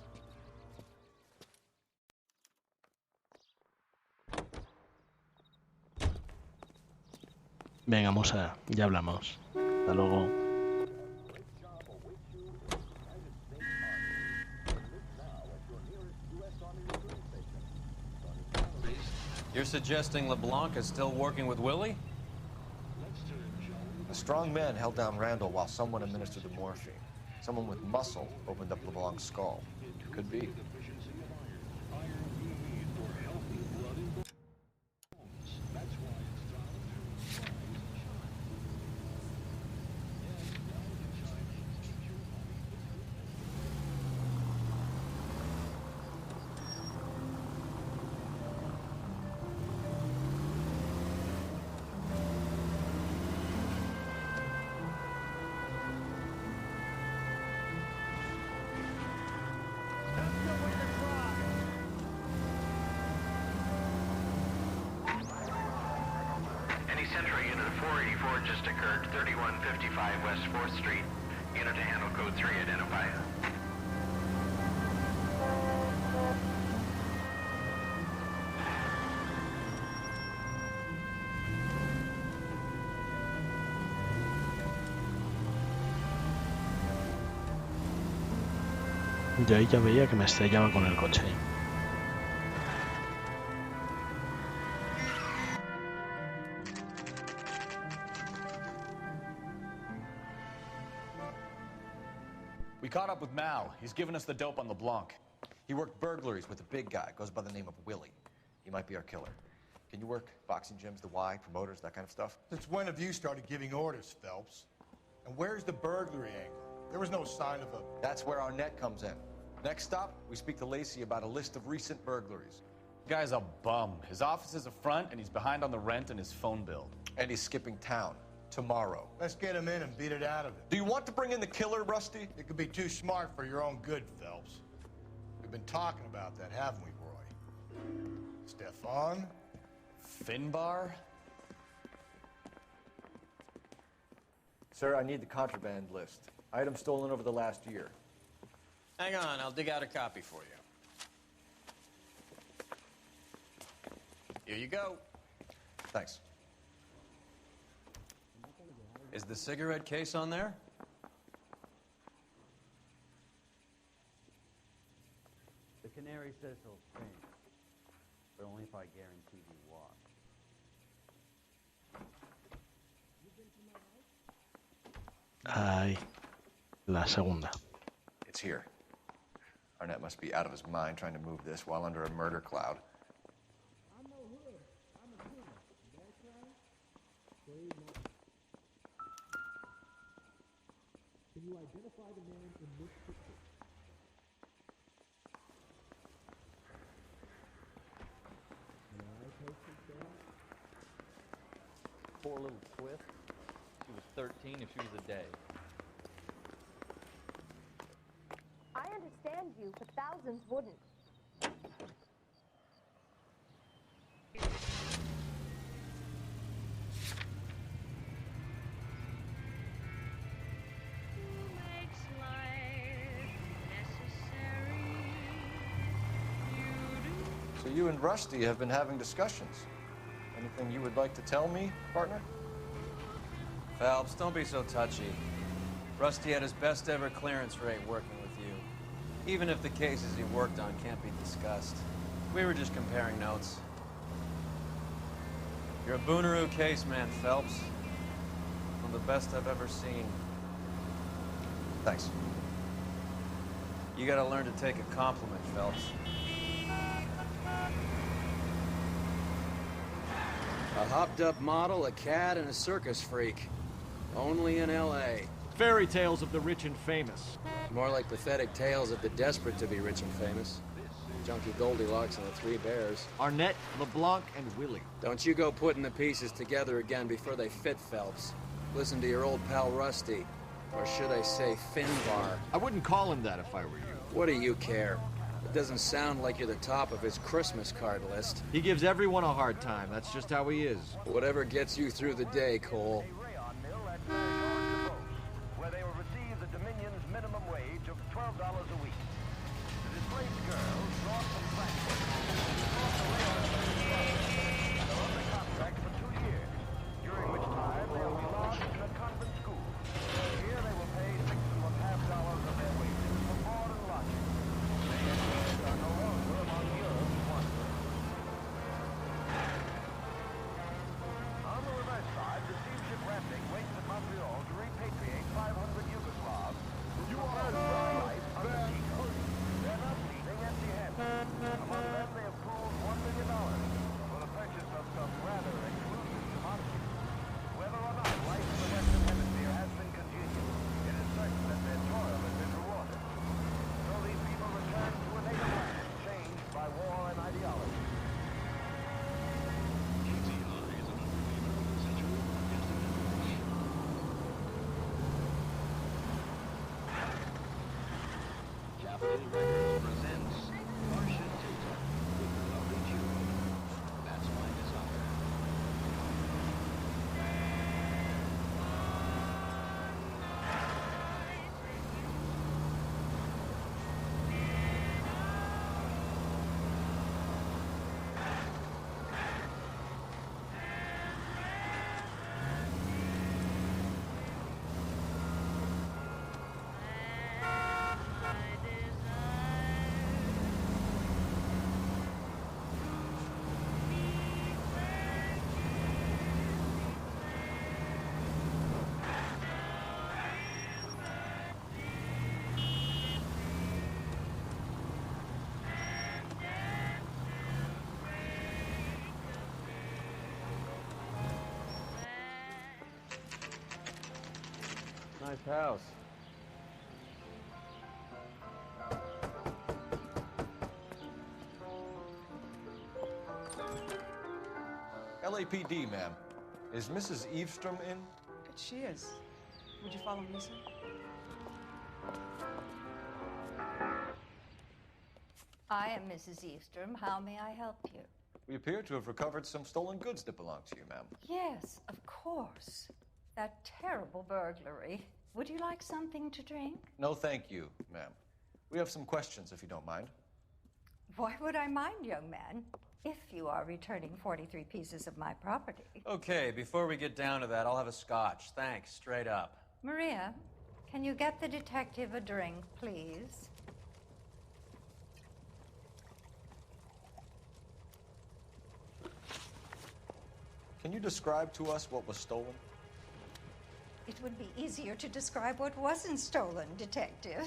Venga, Musa, ya hablamos. Hasta luego. You're suggesting LeBlanc is still working with Willie? A strong man held down Randall while someone administered the morphine. Someone with muscle opened up LeBlanc's skull. Could be. Any Central Unit of 484 just occurred, 3155 West 4th Street. Unit to handle code 3, identify. Yo ahí ya veía que me estrellaba con el coche. We caught up with Mal. He's given us the dope on LeBlanc. He worked burglaries with a big guy, goes by the name of Willie. He might be our killer. Can you work boxing gyms, the Y, promoters, that kind of stuff? Since when have you started giving orders, Phelps? And where's the burglary angle? There was no sign of a... That's where our net comes in. Next stop, we speak to Lacey about a list of recent burglaries. Guy's a bum. His office is a front, and he's behind on the rent and his phone bill. And he's skipping town tomorrow. Let's get him in and beat it out of him. Do you want to bring in the killer, Rusty? It could be too smart for your own good, Phelps. We've been talking about that, haven't we, Roy? Stefan? Finbar? Sir, I need the contraband list. Items stolen over the last year. Hang on, I'll dig out a copy for you. Here you go. Thanks. Is the cigarette case on there? The canary says he'll sing, but only if I guarantee you walk. Ay, la segunda. It's here. Arnett must be out of his mind trying to move this while under a murder cloud. I'm no hood. I'm a human. That's right. Can you identify the man in this picture? Poor little twist. She was 13 if she was a day. I understand you, but thousands wouldn't. So you and Rusty have been having discussions. Anything you would like to tell me, partner? Phelps, don't be so touchy. Rusty had his best ever clearance rate working with you. Even if the cases he worked on can't be discussed. We were just comparing notes. You're a Booneroo case man, Phelps. One of the best I've ever seen. Thanks. You gotta learn to take a compliment, Phelps. A hopped-up model, a cat, and a circus freak. Only in L.A. Fairy tales of the rich and famous. More like pathetic tales of the desperate to be rich and famous. Junkie Goldilocks and the Three Bears. Arnett, LeBlanc, and Willie. Don't you go putting the pieces together again before they fit, Phelps. Listen to your old pal Rusty. Or should I say Finbar. I wouldn't call him that if I were you. What do you care? It doesn't sound like you're the top of his Christmas card list. He gives everyone a hard time. That's just how he is. Whatever gets you through the day, Cole. Where they will receive the Dominion's minimum wage of $12 a week. The displaced girls brought from Frankfurt are under contract for 2 years, during which time they will be lodged in a convent school. Here they will pay $6.50 of their wages for board and lodging. They are no longer among Europe's wanderers. On the reverse side, the steamship Rafting waits at Montreal to repatriate 500 Yugoslavs who prefer life under Tito. They're not leaving empty-handed. Among them, they have pooled $1 million for the purchase of some rather exclusive commodities. Whether or not life in the Western Hemisphere has been congenial, it is certain that their toil has been rewarded. So these people return to a native land changed by war and ideology. Captivated Records presents Marcia Tatum with the lovely Julie. That's my desire. Nice house. LAPD, ma'am. Is Mrs. Eavestrom in? She is. Would you follow me, sir? I am Mrs. Eavestrom. How may I help you? We appear to have recovered some stolen goods that belong to you, ma'am. Yes, of course. That terrible burglary. Would you like something to drink? No, thank you, ma'am. We have some questions, if you don't mind. Why would I mind, young man, if you are returning 43 pieces of my property? Okay, before we get down to that, I'll have a scotch. Thanks, straight up. Maria, can you get the detective a drink, please? Can you describe to us what was stolen? It would be easier to describe what wasn't stolen, detective.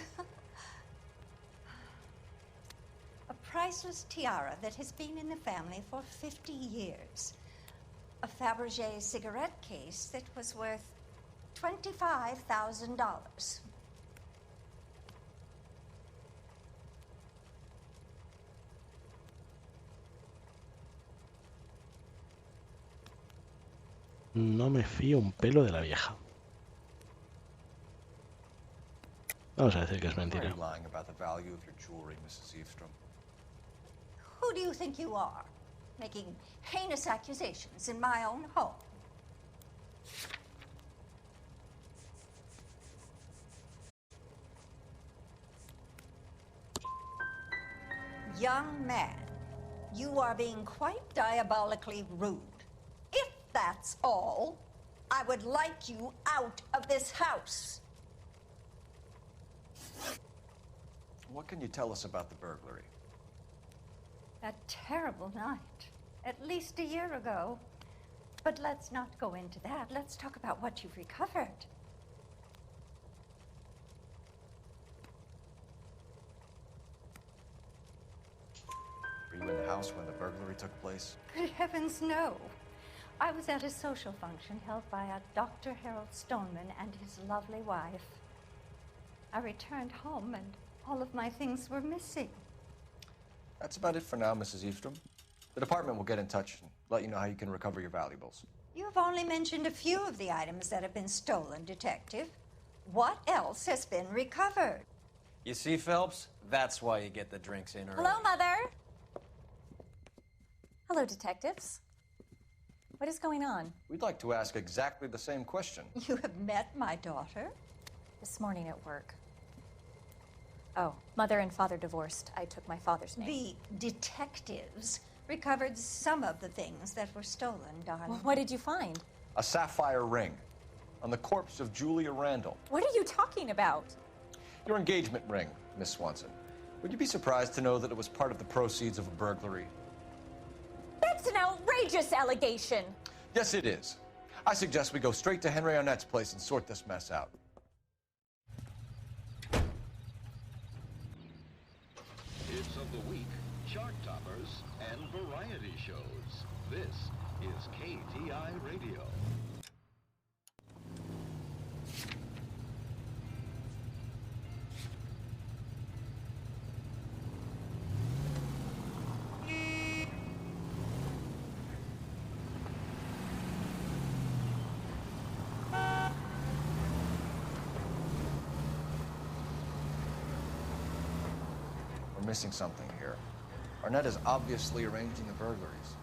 A priceless tiara that has been in the family for 50 years. A Fabergé cigarette case that was worth $25,000. No me fío un pelo de la vieja. Vamos a decir que es Why are mentira. you lying about the value of your jewelry, Mrs. Eavestrom? Who do you think you are, making heinous accusations in my own home? Young man, you are being quite diabolically rude. If that's all, I would like you out of this house. What can you tell us about the burglary? That terrible night, at least a year ago. But let's not go into that. Let's talk about what you've recovered. Were you in the house when the burglary took place? Good heavens, no. I was at a social function held by a Dr. Harold Stoneman and his lovely wife. I returned home and all of my things were missing. That's about it for now, Mrs. Eavestrom. The department will get in touch and let you know how you can recover your valuables. You've only mentioned a few of the items that have been stolen, Detective. What else has been recovered? You see, Phelps? That's why you get the drinks in early. Hello, Mother. Hello, detectives. What is going on? We'd like to ask exactly the same question. You have met my daughter? This morning at work. Oh, Mother and Father divorced. I took my father's name. The detectives recovered some of the things that were stolen, darling. Well, what did you find? A sapphire ring on the corpse of Julia Randall. What are you talking about? Your engagement ring, Miss Swanson. Would you be surprised to know that it was part of the proceeds of a burglary? That's an outrageous allegation. Yes, it is. I suggest we go straight to Henry Arnett's place and sort this mess out. Hits of the week, chart toppers, and variety shows. This is KTI Radio. We're missing something here. Arnett is obviously arranging the burglaries.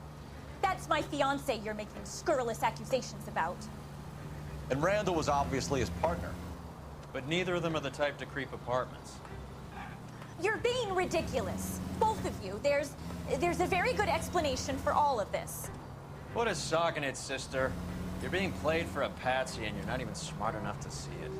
That's my fiance you're making scurrilous accusations about. And Randall was obviously his partner. But neither of them are the type to creep apartments. You're being ridiculous. Both of you. There's a very good explanation for all of this. What a sock in it, sister. You're being played for a patsy and you're not even smart enough to see it.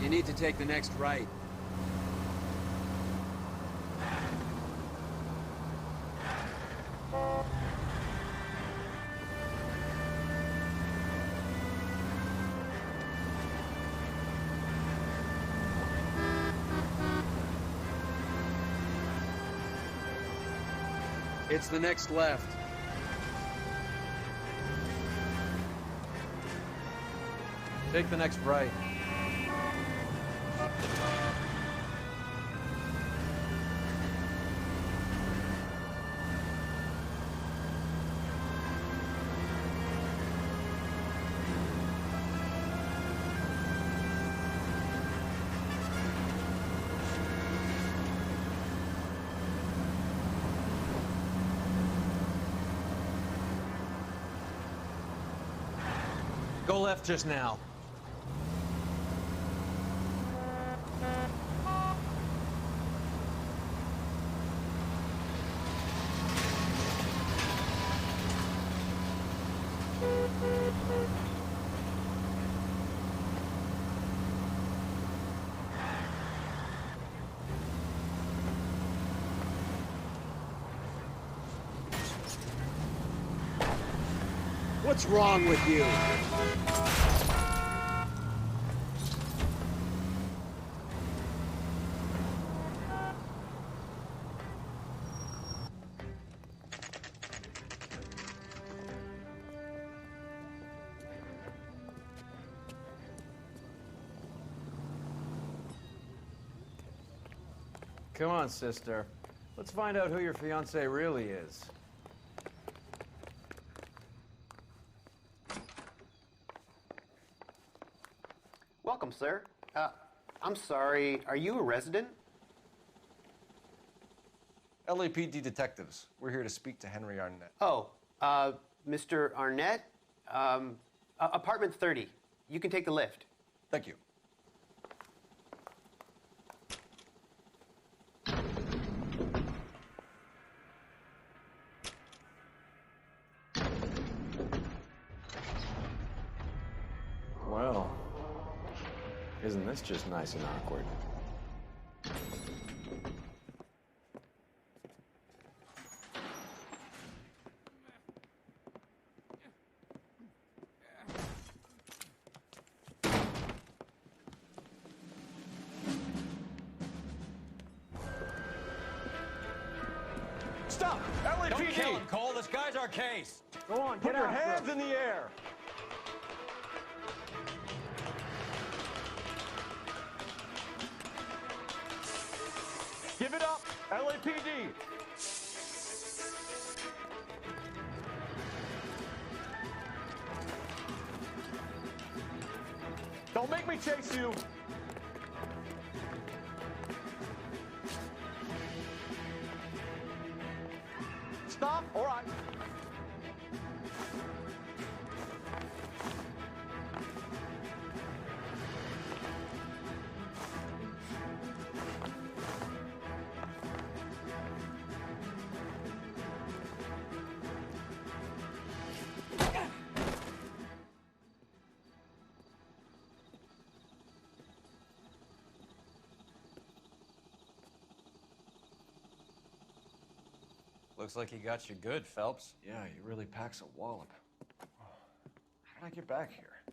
You need to take the next right. It's the next left. Take the next right. Go left just now. What's wrong with you? Come on, sister. Let's find out who your fiancé really is. Welcome, sir. I'm sorry, are you a resident? LAPD detectives. We're here to speak to Henry Arnett. Oh, Mr. Arnett? Apartment 30. You can take the lift. Thank you. Well, isn't this just nice and awkward? Stop! LAPD! Don't kill him, Cole. This guy's our case. Go on, Put your hands in the air. Give it up, LAPD. Don't make me chase you. Stop. All right. Looks like he got you good, Phelps. Yeah, he really packs a wallop. How did I get back here?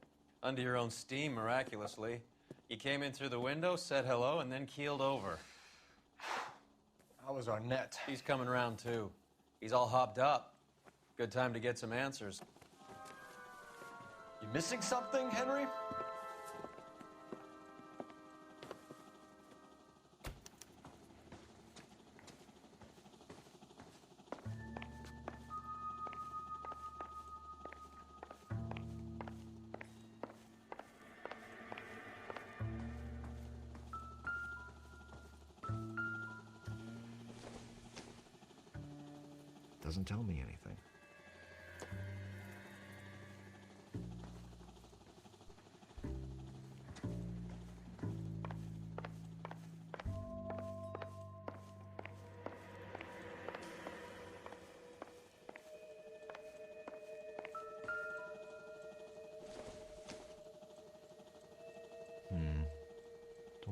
Under your own steam, miraculously. You came in through the window, said hello, and then keeled over. How was Arnett? He's coming around, too. He's all hopped up. Good time to get some answers. You missing something, Henry? Doesn't tell me anything.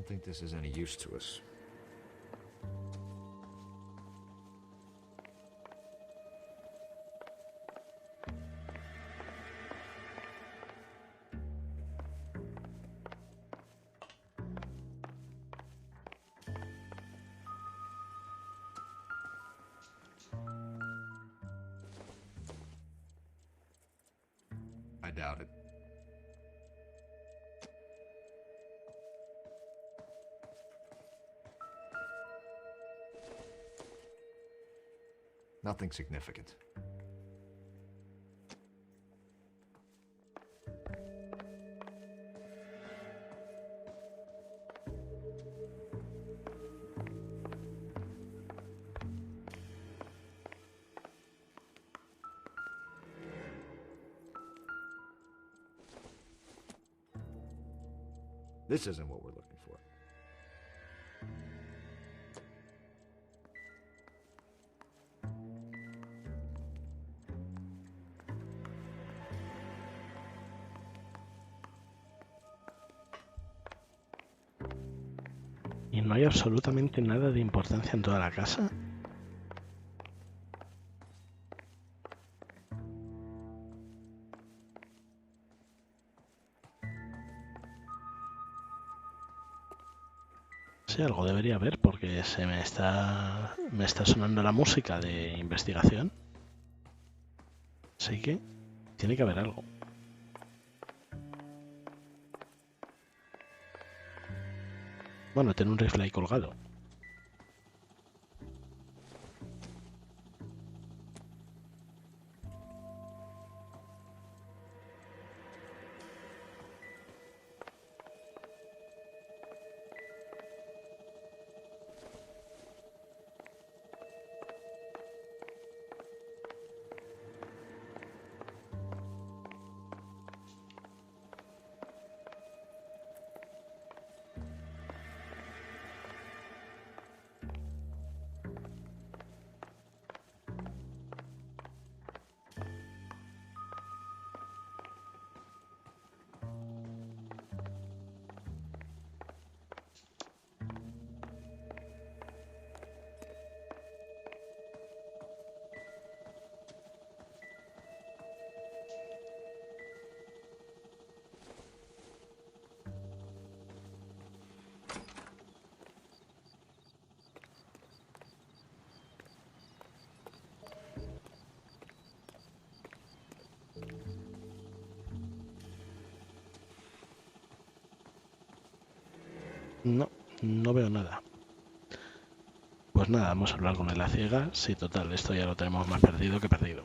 think this is any use to us. I doubt it. Nothing significant. This isn't what we're looking for. ¿Y no hay absolutamente nada de importancia en toda la casa? Sí, algo debería haber porque me está sonando la música de investigación. Así que tiene que haber algo. Bueno, tiene un rifle ahí colgado. No, no veo nada. Pues nada, vamos a hablar con él a ciegas. Sí, total, esto ya lo tenemos más perdido que perdido.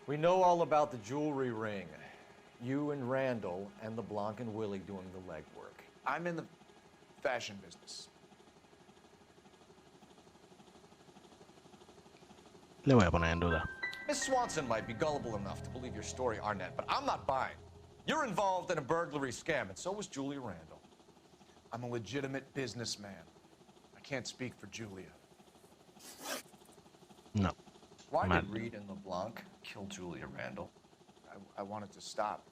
We know all about the jewelry ring. You and Randall and LeBlanc and Willie doing the legwork. I'm in the fashion business. Le voy a poner en duda. Miss Swanson might be gullible enough to believe your story, Arnett, but I'm not buying. You're involved in a burglary scam, and so was Julia Randall. I'm a legitimate businessman. I can't speak for Julia. No. Why Mal. did Reed and LeBlanc kill Julia Randall? I wanted to stop,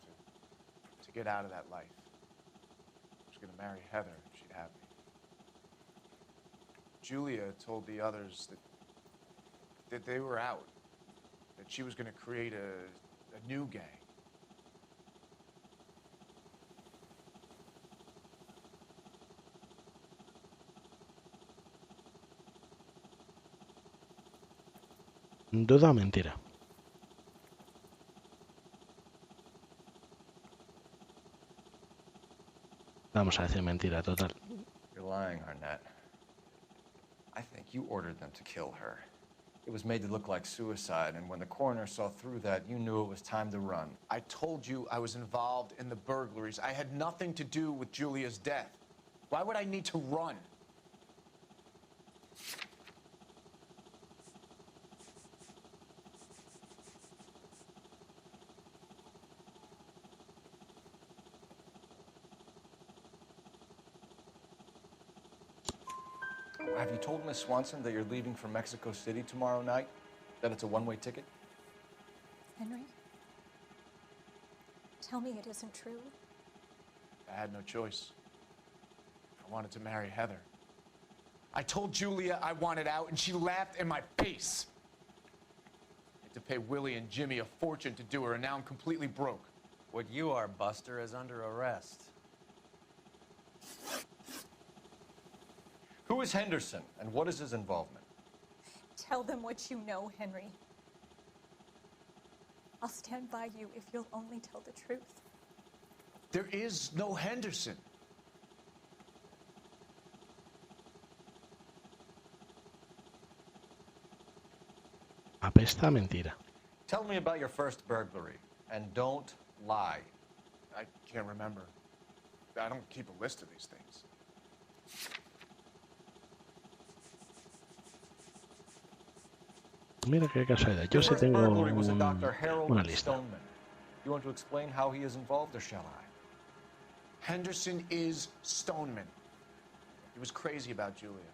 to get out of that life. I was going to marry Heather if she'd have me. Julia told the others that they were out, that she was going to create a new gang. ¿Duda o mentira? Vamos a decir mentira, total. You're lying, Arnett. I think you ordered them to kill her. It was made to look like suicide, and when the coroner saw through that, you knew it was time to run. I told you I was involved in the burglaries. I had nothing to do with Julia's death. Why would I need to run? Have you told Miss Swanson that you're leaving for Mexico City tomorrow night? That it's a one-way ticket? Henry? Tell me it isn't true. I had no choice. I wanted to marry Heather. I told Julia I wanted out, and she laughed in my face. I had to pay Willie and Jimmy a fortune to do her, and now I'm completely broke. What you are, Buster, is under arrest. Who is Henderson, and what is his involvement? Tell them what you know, Henry. I'll stand by you if you'll only tell the truth. There is no Henderson. Apesta a mentira. Tell me about your first burglary, and don't lie. I can't remember. I don't keep a list of these things. Mira qué casualidad. Yo Your sí first tengo burglary was a Dr. Harold una lista. Stoneman. You want to explain how he is involved, or shall I? Henderson is Stoneman. He was crazy about Julia.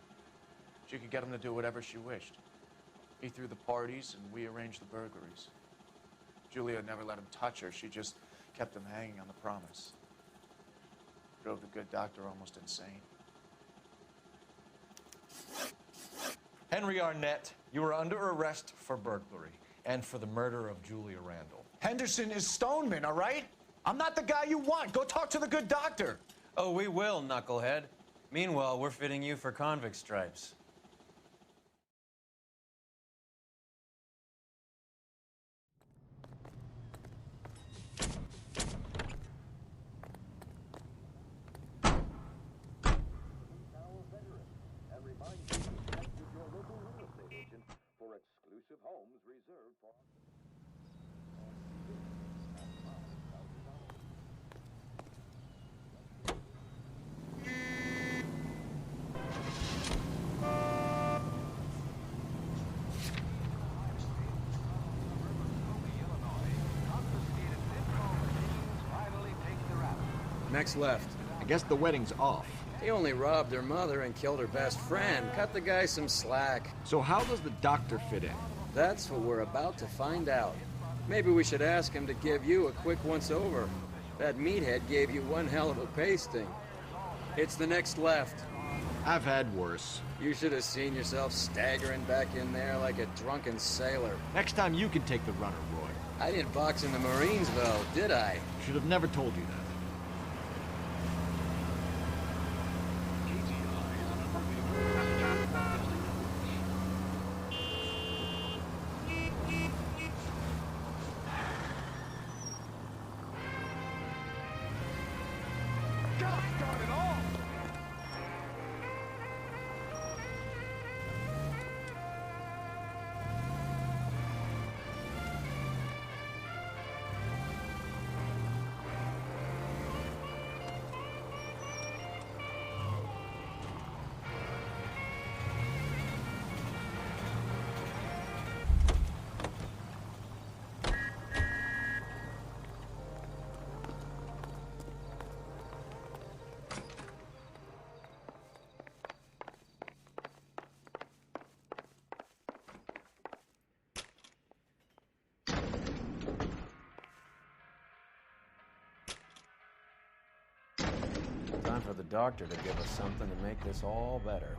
She could get him to do whatever she wished. He threw the parties, and we arranged the burglaries. Julia never let him touch her. She just kept him hanging on the promise. Drove the good doctor almost insane. Henry Arnett, you are under arrest for burglary and for the murder of Julia Randall. Henderson is Stoneman, all right? I'm not the guy you want. Go talk to the good doctor. Oh, we will, knucklehead. Meanwhile, we're fitting you for convict stripes. For exclusive homes reserved for... Next left. I guess the wedding's off. He only robbed her mother and killed her best friend. Cut the guy some slack. So how does the doctor fit in? That's what we're about to find out. Maybe we should ask him to give you a quick once-over. That meathead gave you one hell of a pasting. It's the next left. I've had worse. You should have seen yourself staggering back in there like a drunken sailor. Next time you can take the runner, Roy. I didn't box in the Marines, though, did I? Should have never told you that. Time for the doctor to give us something to make this all better.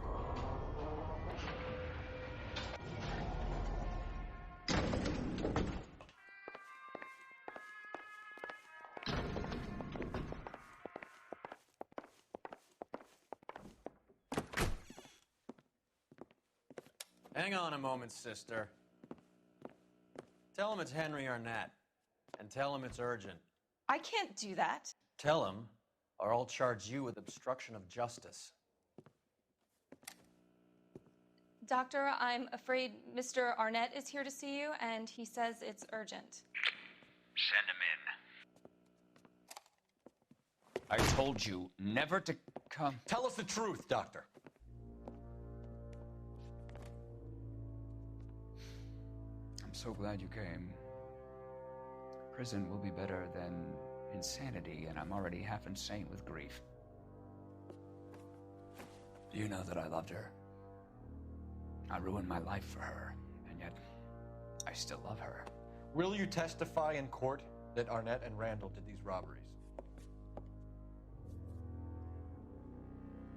Hang on a moment, sister. Tell him it's Henry Arnett, and tell him it's urgent. I can't do that. Tell him, or I'll charge you with obstruction of justice. Doctor, I'm afraid Mr. Arnett is here to see you, and he says it's urgent. Send him in. I told you never to come. Tell us the truth, Doctor. I'm so glad you came. Prison will be better than insanity, and I'm already half insane with grief. Do you know that I loved her? I ruined my life for her, and yet I still love her. Will you testify in court that Arnett and Randall did these robberies?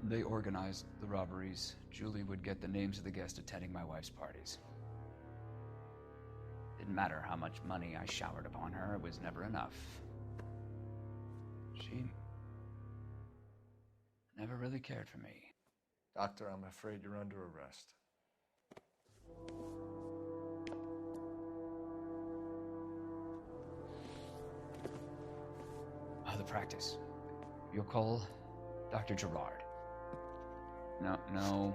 They organized the robberies. Julie would get the names of the guests attending my wife's parties. Didn't matter how much money I showered upon her, it was never enough. She never really cared for me. Doctor, I'm afraid you're under arrest. The practice. You'll call Dr. Gerard. No.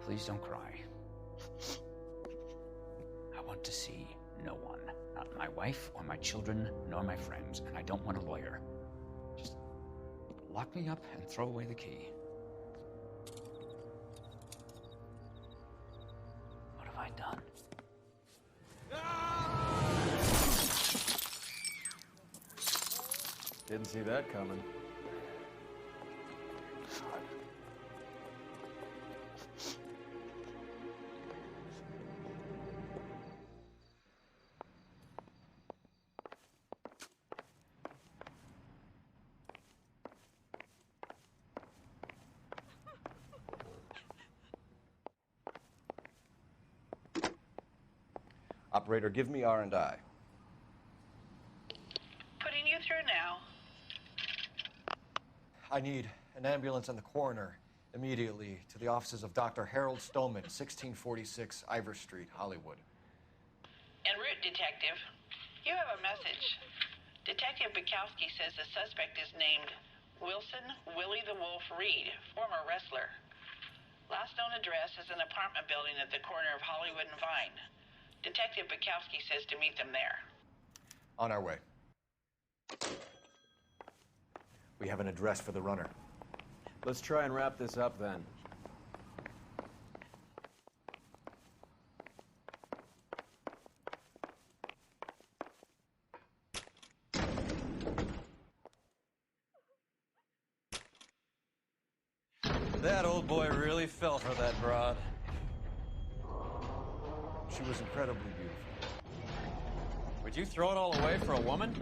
Please don't cry. I want to see no one. Not my wife or my children, nor my friends. And I don't want a lawyer. Just lock me up and throw away the key. What have I done? Didn't see that coming. Operator, give me R&I. Putting you through now. I need an ambulance and the coroner immediately to the offices of Dr. Harold Stoneman, 1646 Ivor Street, Hollywood. En route, Detective. You have a message. Detective Bukowski says the suspect is named Wilson Willie the Wolf Reed, former wrestler. Last known address is an apartment building at the corner of Hollywood and Vine. Detective Bukowski says to meet them there. On our way. We have an address for the runner. Let's try and wrap this up then. That old boy really fell for that broad. She was incredibly beautiful. Would you throw it all away for a woman?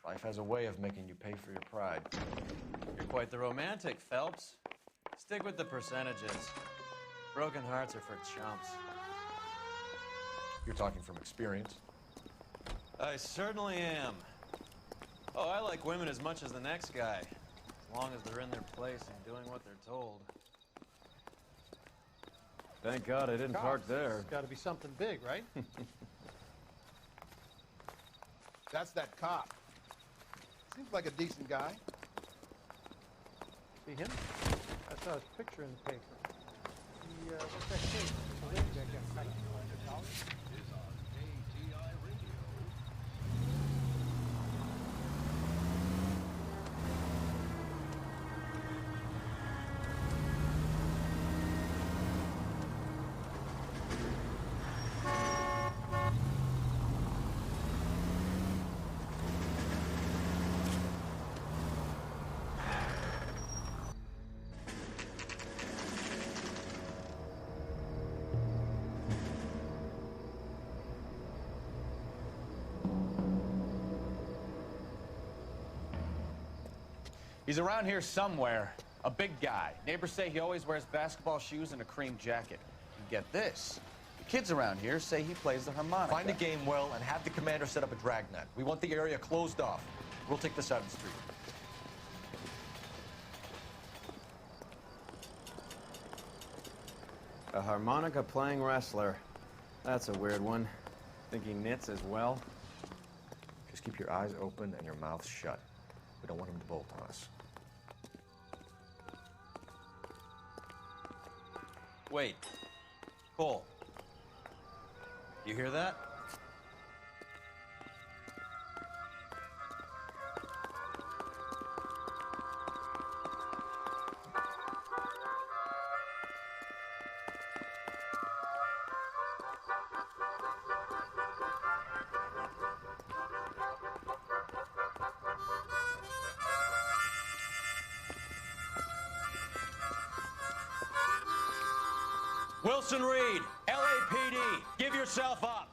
Life has a way of making you pay for your pride. You're quite the romantic, Phelps. Stick with the percentages. Broken hearts are for chumps. You're talking from experience. I certainly am. Oh, I like women as much as the next guy, as long as they're in their place and doing what they're told. Thank God I didn't park there. It's got to be something big, right? That's that cop. Seems like a decent guy. See him? I saw his picture in the paper. He, what's that case? The lady that got $1,900? He's around here somewhere. A big guy. Neighbors say he always wears basketball shoes and a cream jacket. And get this. The kids around here say he plays the harmonica. Find a game well and have the commander set up a dragnet. We want the area closed off. We'll take this out of the street. A harmonica playing wrestler. That's a weird one. Think he knits as well? Just keep your eyes open and your mouth shut. We don't want him to bolt on us. Wait. Cole. You hear that? Wilson Reed, LAPD, give yourself up.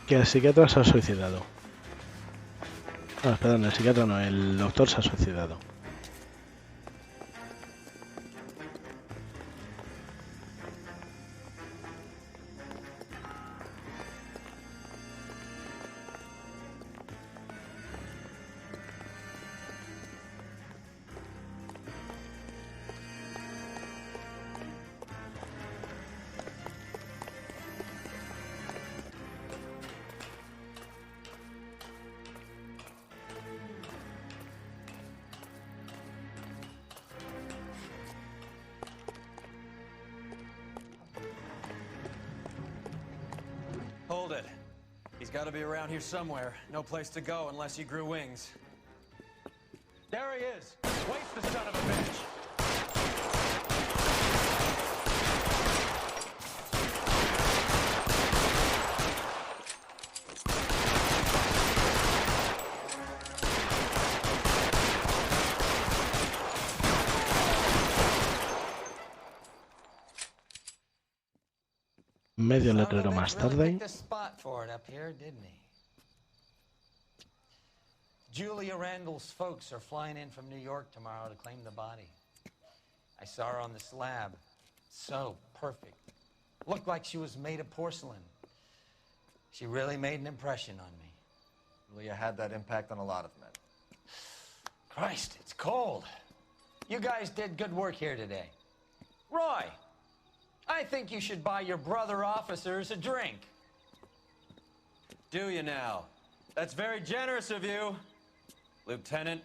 Que el psiquiatra se ha suicidado. No, perdón, el psiquiatra no, el doctor se ha suicidado. Hold it. He's got to be around here somewhere. No place to go unless he grew wings. There he is! Waste the son of a bitch! Medio letrero más tarde. Julia Randall's folks are flying in from New York tomorrow to claim the body. I saw her on the slab. So perfect. Looked like she was made of porcelain. She really made an impression on me. Julia had that impact on a lot of men. Christ, it's cold. You guys did good work here today. Roy, I think you should buy your brother officers a drink. Do you now? That's very generous of you, Lieutenant.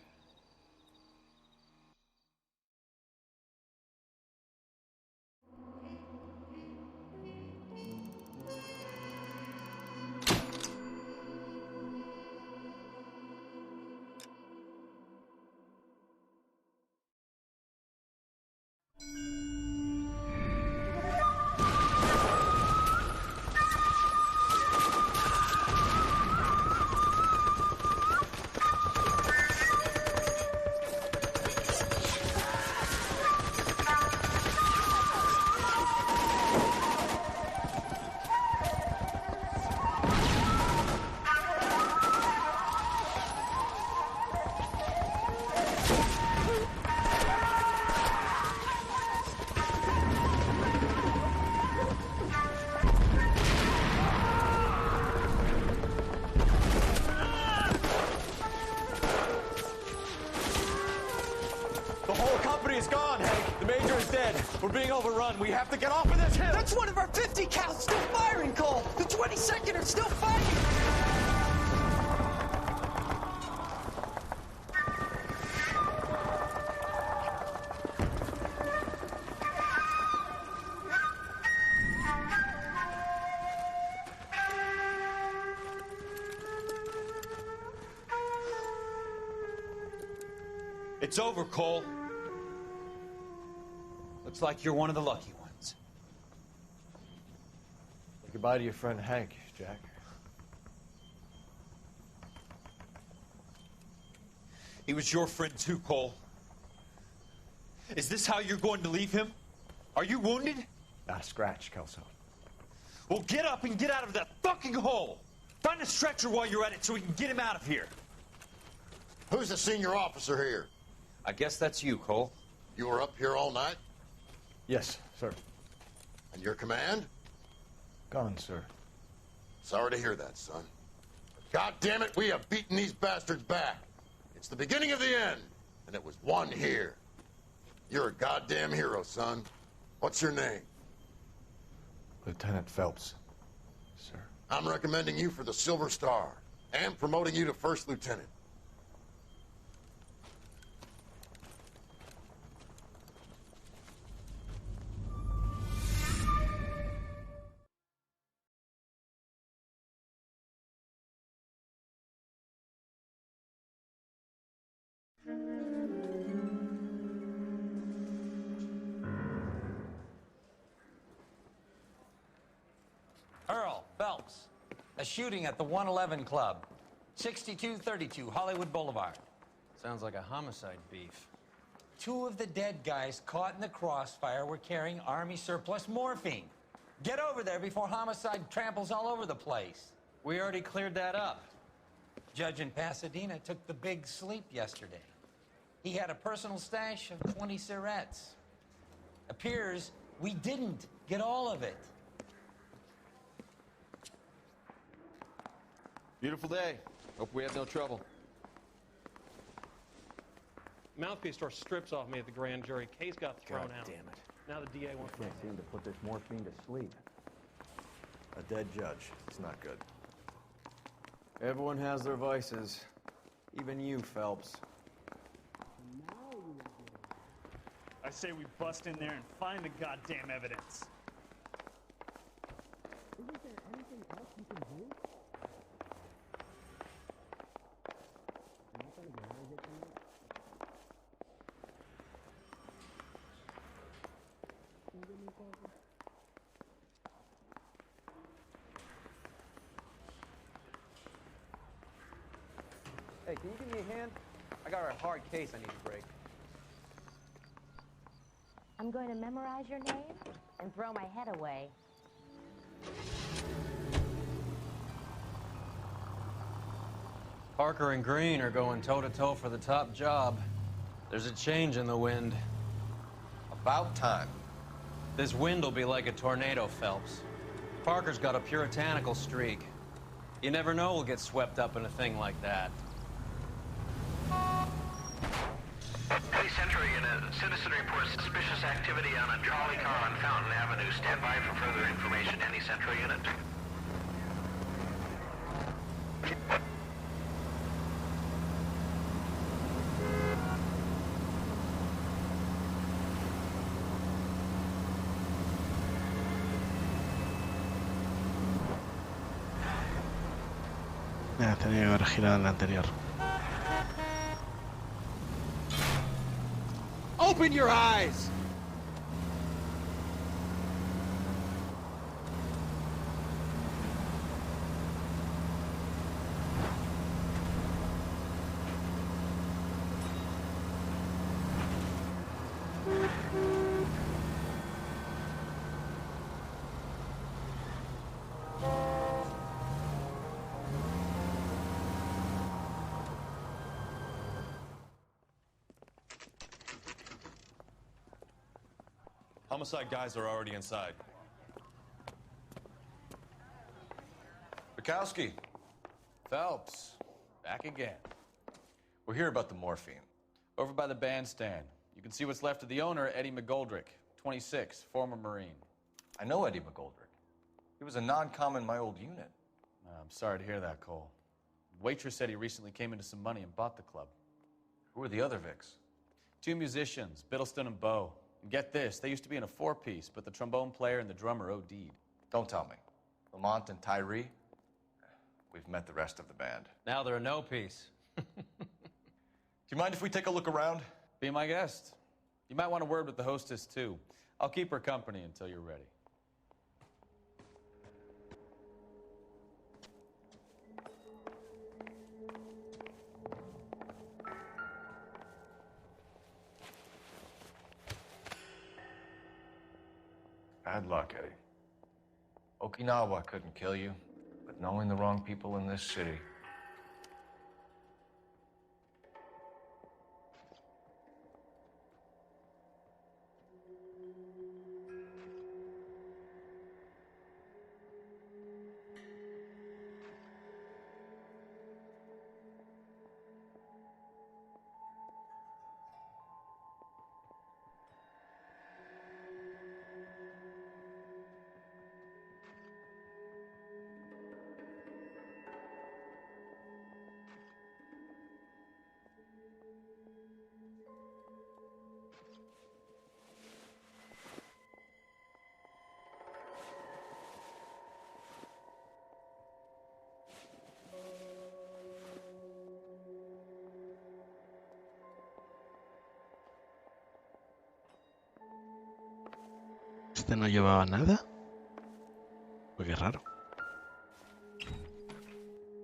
We're being overrun. We have to get off of this hill. That's one of our 50 cows still firing, Cole. The 22nd are still fighting. It's over, Cole. Looks like you're one of the lucky ones. Say goodbye to your friend Hank, Jack. He was your friend too, Cole. Is this how you're going to leave him? Are you wounded? Not a scratch, Kelso. Well, get up and get out of that fucking hole! Find a stretcher while you're at it so we can get him out of here. Who's the senior officer here? I guess that's you, Cole. You were up here all night? Yes, sir. And your command? Gone, sir. Sorry to hear that, son. God damn it, we have beaten these bastards back. It's the beginning of the end, and it was one here. You're a goddamn hero, son. What's your name? Lieutenant Phelps, sir. I'm recommending you for the Silver Star and promoting you to First Lieutenant. Earl, Phelps. A shooting at the 111 Club. 6232 Hollywood Boulevard. Sounds like a homicide beef. 2 of the dead guys caught in the crossfire were carrying Army surplus morphine. Get over there before homicide tramples all over the place. We already cleared that up. Judge in Pasadena took the big sleep yesterday. He had a personal stash of 20 cigarettes. Appears we didn't get all of it. Beautiful day. Hope we have no trouble. Mouthpiece store strips off me at the grand jury. Case got thrown out. Damn it. Now the DA wants Can't seem to put this morphine to sleep. A dead judge. It's not good. Everyone has their vices. Even you, Phelps. I say we bust in there and find the goddamn evidence. Isn't there anything else you can do? Hey, can you give me a hand? I got a hard case I need to break. I'm going to memorize your name and throw my head away. Parker and Green are going toe-to-toe for the top job. There's a change in the wind. About time. This wind will be like a tornado, Phelps. Parker's got a puritanical streak. You never know we'll get swept up in a thing like that. Hey, Century, a citizen reports suspicious activity on a trolley car on Fountain Avenue. Stand by for further information. Any Central unit? Tenía que haber girado en la anterior. Open your eyes! Homicide guys are already inside. Bukowski. Phelps, back again. We're here about the morphine. Over by the bandstand. You can see what's left of the owner, Eddie McGoldrick, 26, former Marine. I know Eddie McGoldrick. He was a non-com in my old unit. I'm sorry to hear that, Cole. Waitress said he recently came into some money and bought the club. Who are the other Vics? 2 musicians, Biddleston and Bowe. And get this, they used to be in a 4-piece, but the trombone player and the drummer OD'd. Don't tell me. Lamont and Tyree? We've met the rest of the band. Now they're a no-piece. Do you mind if we take a look around? Be my guest. You might want a word with the hostess, too. I'll keep her company until you're ready. Bad luck, Eddie. Okinawa couldn't kill you, but knowing the wrong people in this city. ¿Este no llevaba nada? Pues qué raro.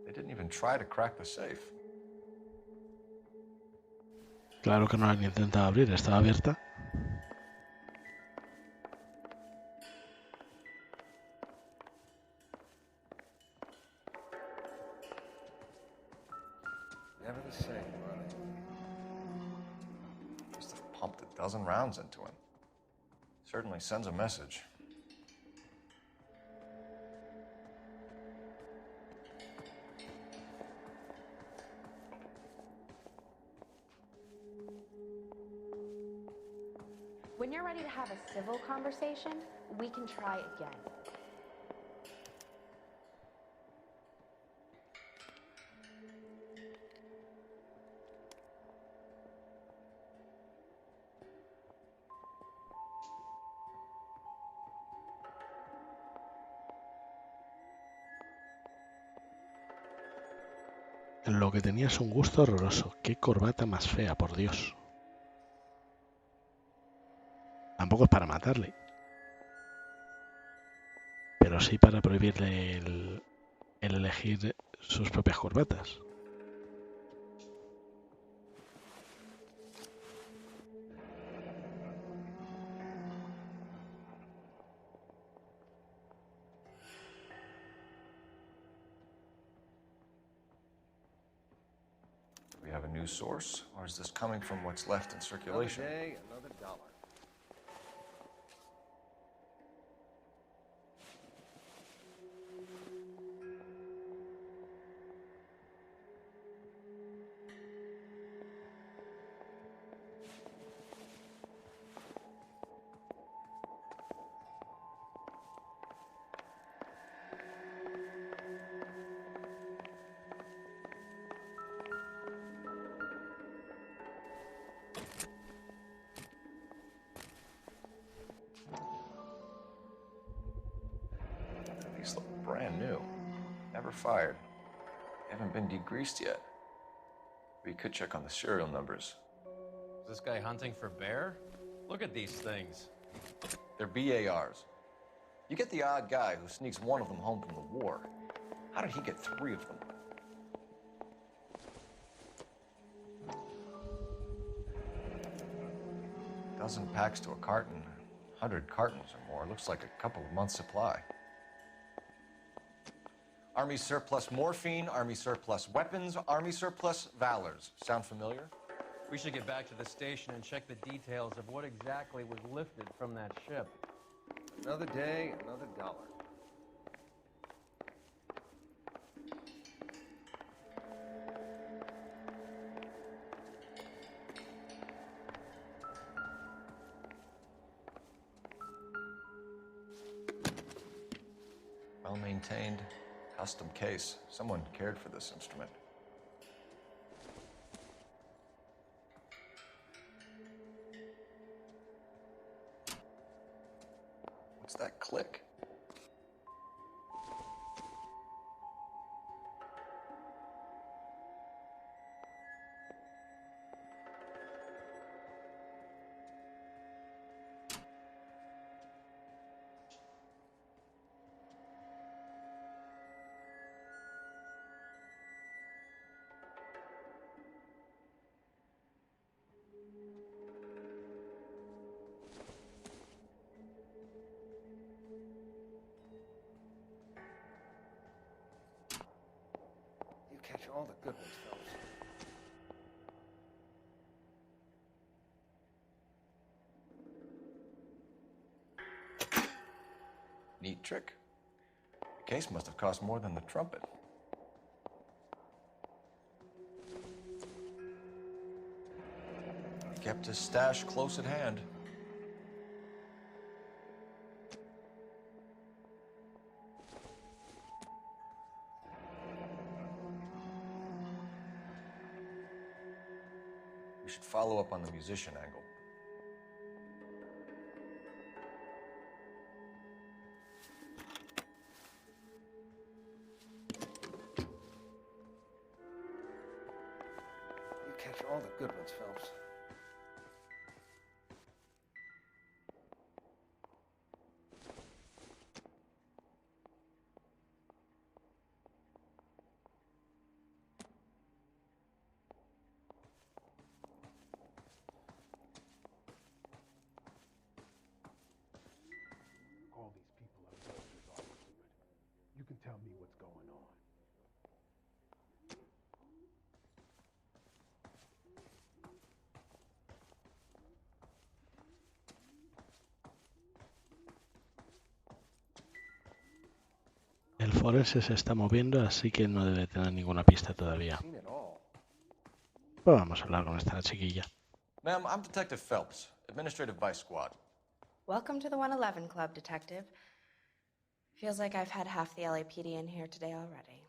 They didn't even try to crack the safe. Claro que no la han intentado abrir, estaba abierta. never the same, are they? Must have pumped a dozen rounds into him. Certainly sends a message. When you're ready to have a civil conversation, we can try again. Lo que tenía es un gusto horroroso. Qué corbata más fea, por Dios. Tampoco es para matarle, pero sí para prohibirle el elegir sus propias corbatas. Do we have a new source, or is this coming from what's left in circulation? Another day, another dollar. These look brand new. Never fired. They haven't been degreased yet. We could check on the serial numbers. Is this guy hunting for bear? Look at these things. They're BARs. You get the odd guy who sneaks one of them home from the war. How did he get 3 of them? Dozen packs to a carton. 100 cartons or more. Looks like a couple of months' supply. Army surplus morphine, Army surplus weapons, Army surplus valors. Sound familiar? We should get back to the station and check the details of what exactly was lifted from that ship. Another day, another dollar. Well-maintained, custom case. Someone cared for this instrument. What's that click? You catch all the good ones, fellas. Neat trick. The case must have cost more than the trumpet. He kept his stash close at hand. We should follow up on the musician angle. You catch all the good ones, Phelps. All these people are soldiers, officer, but you can tell me what's going on. El forense se está moviendo, así que no debe tener ninguna pista todavía. Pues vamos a hablar con esta chiquilla. Ma'am, I'm Detective Phelps, Administrative Vice Squad. Welcome to the 111 Club, Detective. Feels like I've had half the LAPD in here today already.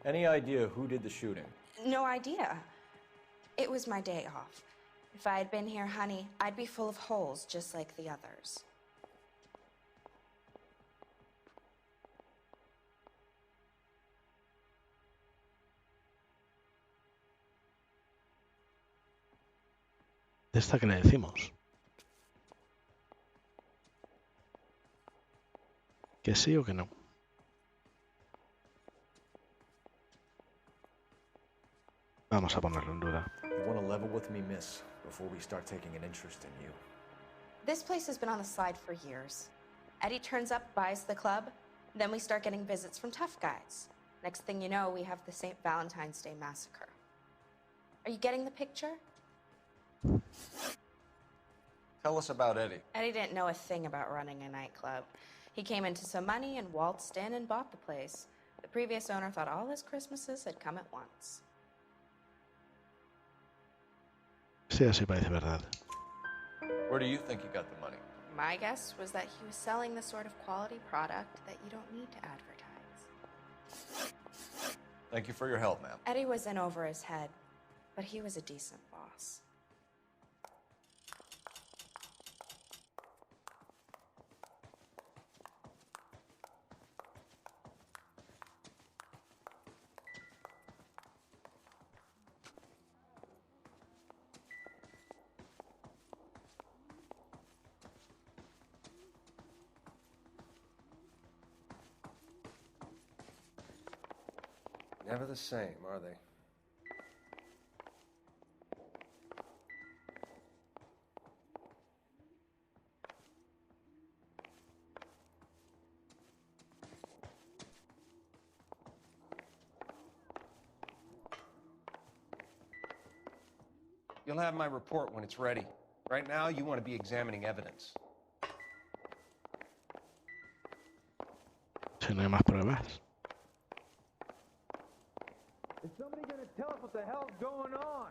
Any idea who did the shooting? No idea. It was my day off. If I had been here, honey, I'd be full of holes just like the others. ¿De esta qué le decimos? ¿Que sí o que no? Vamos a ponerlo en duda. You want to level with me, miss, before we start taking an interest in you? This place has been on the slide for years. Eddie turns up, buys the club, then we start getting visits from tough guys. Next thing you know, we have the St. Valentine's Day massacre. Are you getting the picture? Tell us about Eddie. Eddie didn't know a thing about running a nightclub. He came into some money and waltzed in and bought the place. The previous owner thought all his Christmases had come at once. Sí, así parece verdad. Where do you think he got the money? My guess was that he was selling the sort of quality product that you don't need to advertise. Thank you for your help, ma'am. Eddie was in over his head, but he was a decent boss. Never the same, are they? You'll have my report when it's ready. Right now, you want to be examining evidence. Si no hay más pruebas. Is somebody gonna tell us what the hell's going on?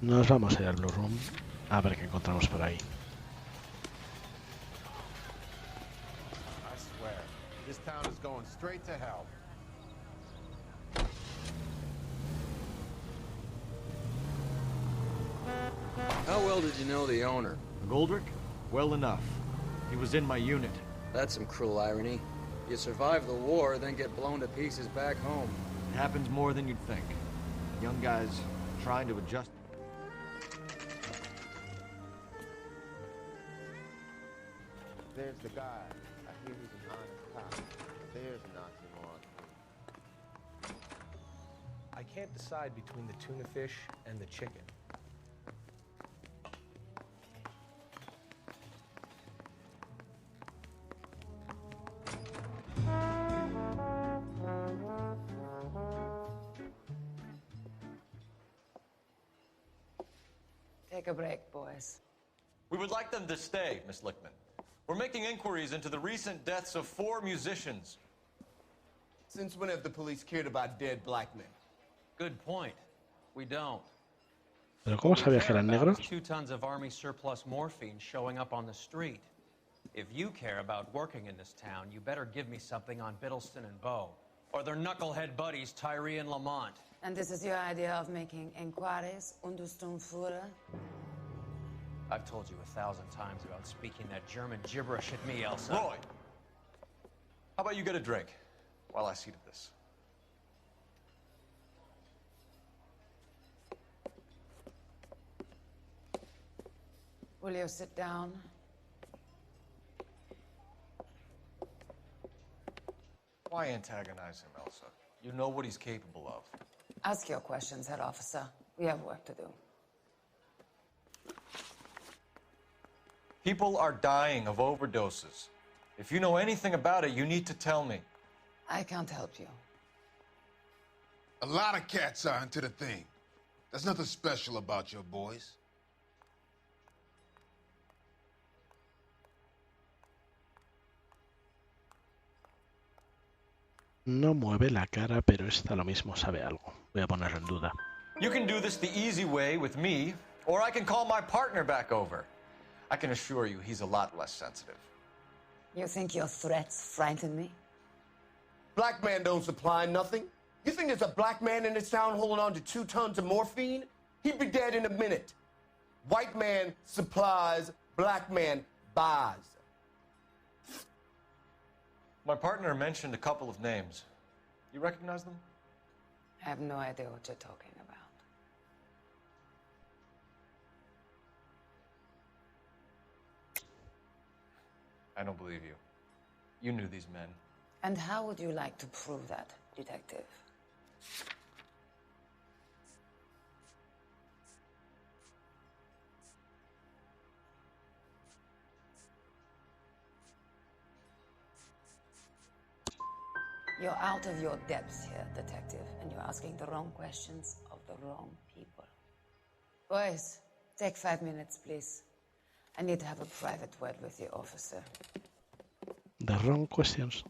Nos vamos a ir al Blue Room a ver qué encontramos por ahí. I swear, this town is going straight to hell. How well did you know the owner? Goldrick? Well enough. He was in my unit. That's some cruel irony. You survive the war, then get blown to pieces back home. It happens more than you'd think. Young guys trying to adjust. There's the guy. I hear he's an honest cop. There's an oxymoron. I can't decide between the tuna fish and the chicken. Take a break, boys. We would like them to stay, Miss Lickman. We're making inquiries into the recent deaths of 4 musicians. Since when have the police cared about dead black men? Good point. We don't. ¿Pero cómo sabía que eran negros? 2 tons of army surplus morphine showing up on the street. If you care about working in this town, you better give me something on Biddleston and Bow, or their knucklehead buddies Tyree and Lamont. And this is your idea of making inquiries under Sturmführer? I've told you 1,000 times about speaking that German gibberish at me, Elsa. Roy! How about you get a drink while I see to this? Will you sit down? Why antagonize him, Elsa? You know what he's capable of. Ask your questions, head officer. We have work to do. People are dying of overdoses. If you know anything about it, you need to tell me. I can't help you. A lot of cats are into the thing. There's nothing special about your boys. No mueve la cara, pero esta lo mismo sabe algo. Voy a ponerlo en duda. You can do this the easy way with me, or I can call my partner back over. I can assure you he's a lot less sensitive. You think your threats frighten me? Black man don't supply nothing. You think there's a black man in this town holding on to 2 tons of morphine? He'd be dead in a minute. White man supplies, black man buys. My partner mentioned a couple of names. You recognize them? I have no idea what you're talking about. I don't believe you. You knew these men. And how would you like to prove that, detective? You're out of your depths here, detective, and you're asking the wrong questions of the wrong people. Boys, take 5 minutes, please. I need to have a private word with the officer. The wrong questions.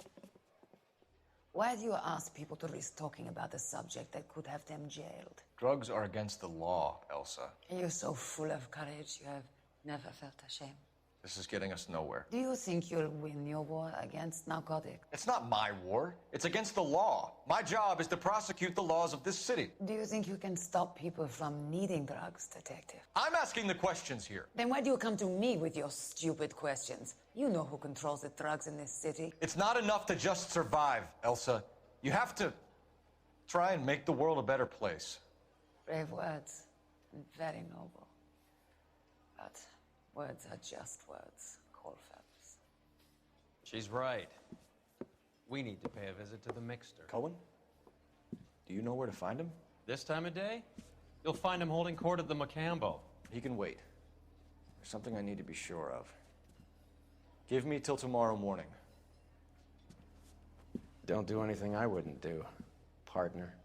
Why do you ask people to risk talking about a subject that could have them jailed? Drugs are against the law, Elsa. You're so full of courage, you have never felt ashamed. This is getting us nowhere. Do you think you'll win your war against narcotics? It's not my war. It's against the law. My job is to prosecute the laws of this city. Do you think you can stop people from needing drugs, detective? I'm asking the questions here. Then why do you come to me with your stupid questions? You know who controls the drugs in this city. It's not enough to just survive, Elsa. You have to try and make the world a better place. Brave words, and very noble. But words are just words, Colfax. She's right. We need to pay a visit to the mixer. Cohen? Do you know where to find him? This time of day? You'll find him holding court at the Macambo. He can wait. There's something I need to be sure of. Give me till tomorrow morning. Don't do anything I wouldn't do, partner.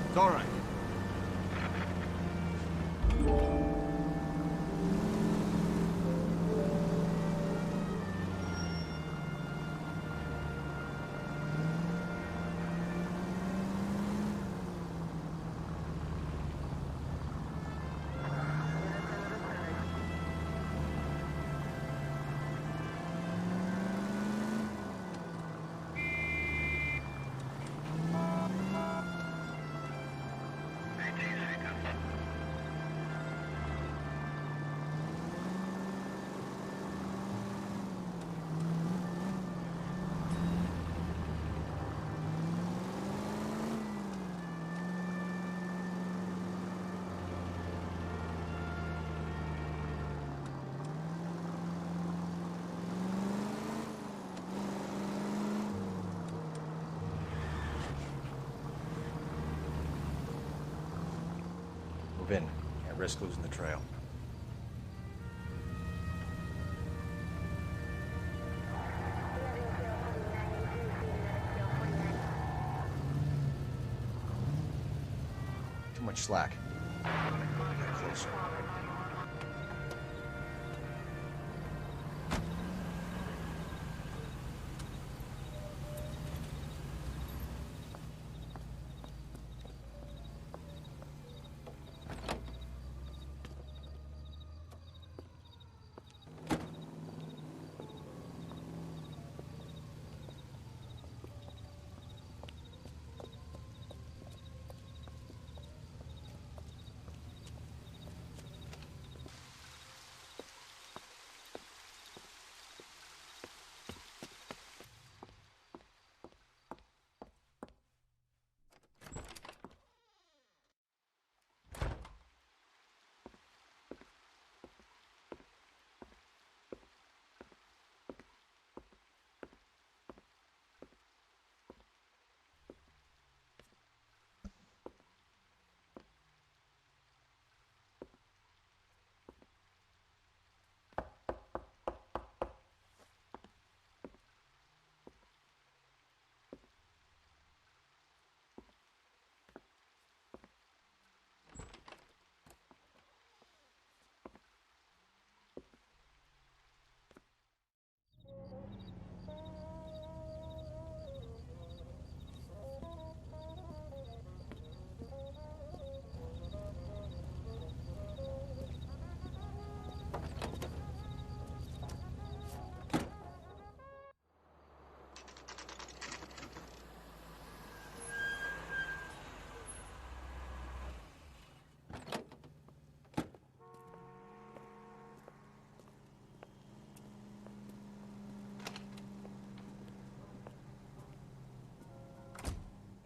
It's all right. Move in. Can't risk losing the trail. Too much slack. Get closer.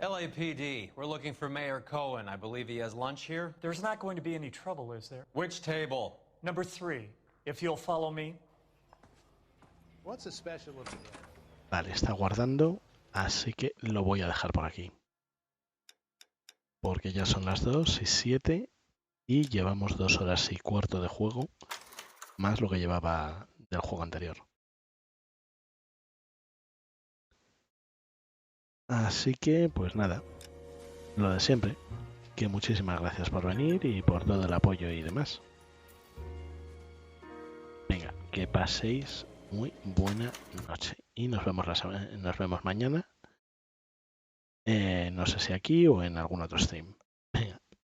LAPD, we're looking for Mayor Cohen. I believe he has lunch here. There's not going to be any trouble, is there? Which table? Number 3, if you'll follow me. What's so special about it? Vale, está guardando, así que lo voy a dejar por aquí. Porque ya son las 2:07 y llevamos 2 horas y cuarto de juego, más lo que llevaba del juego anterior. Así que, pues nada, lo de siempre, que muchísimas gracias por venir y por todo el apoyo y demás. Venga, que paséis muy buena noche y nos vemos mañana. No sé si aquí o en algún otro stream. Venga,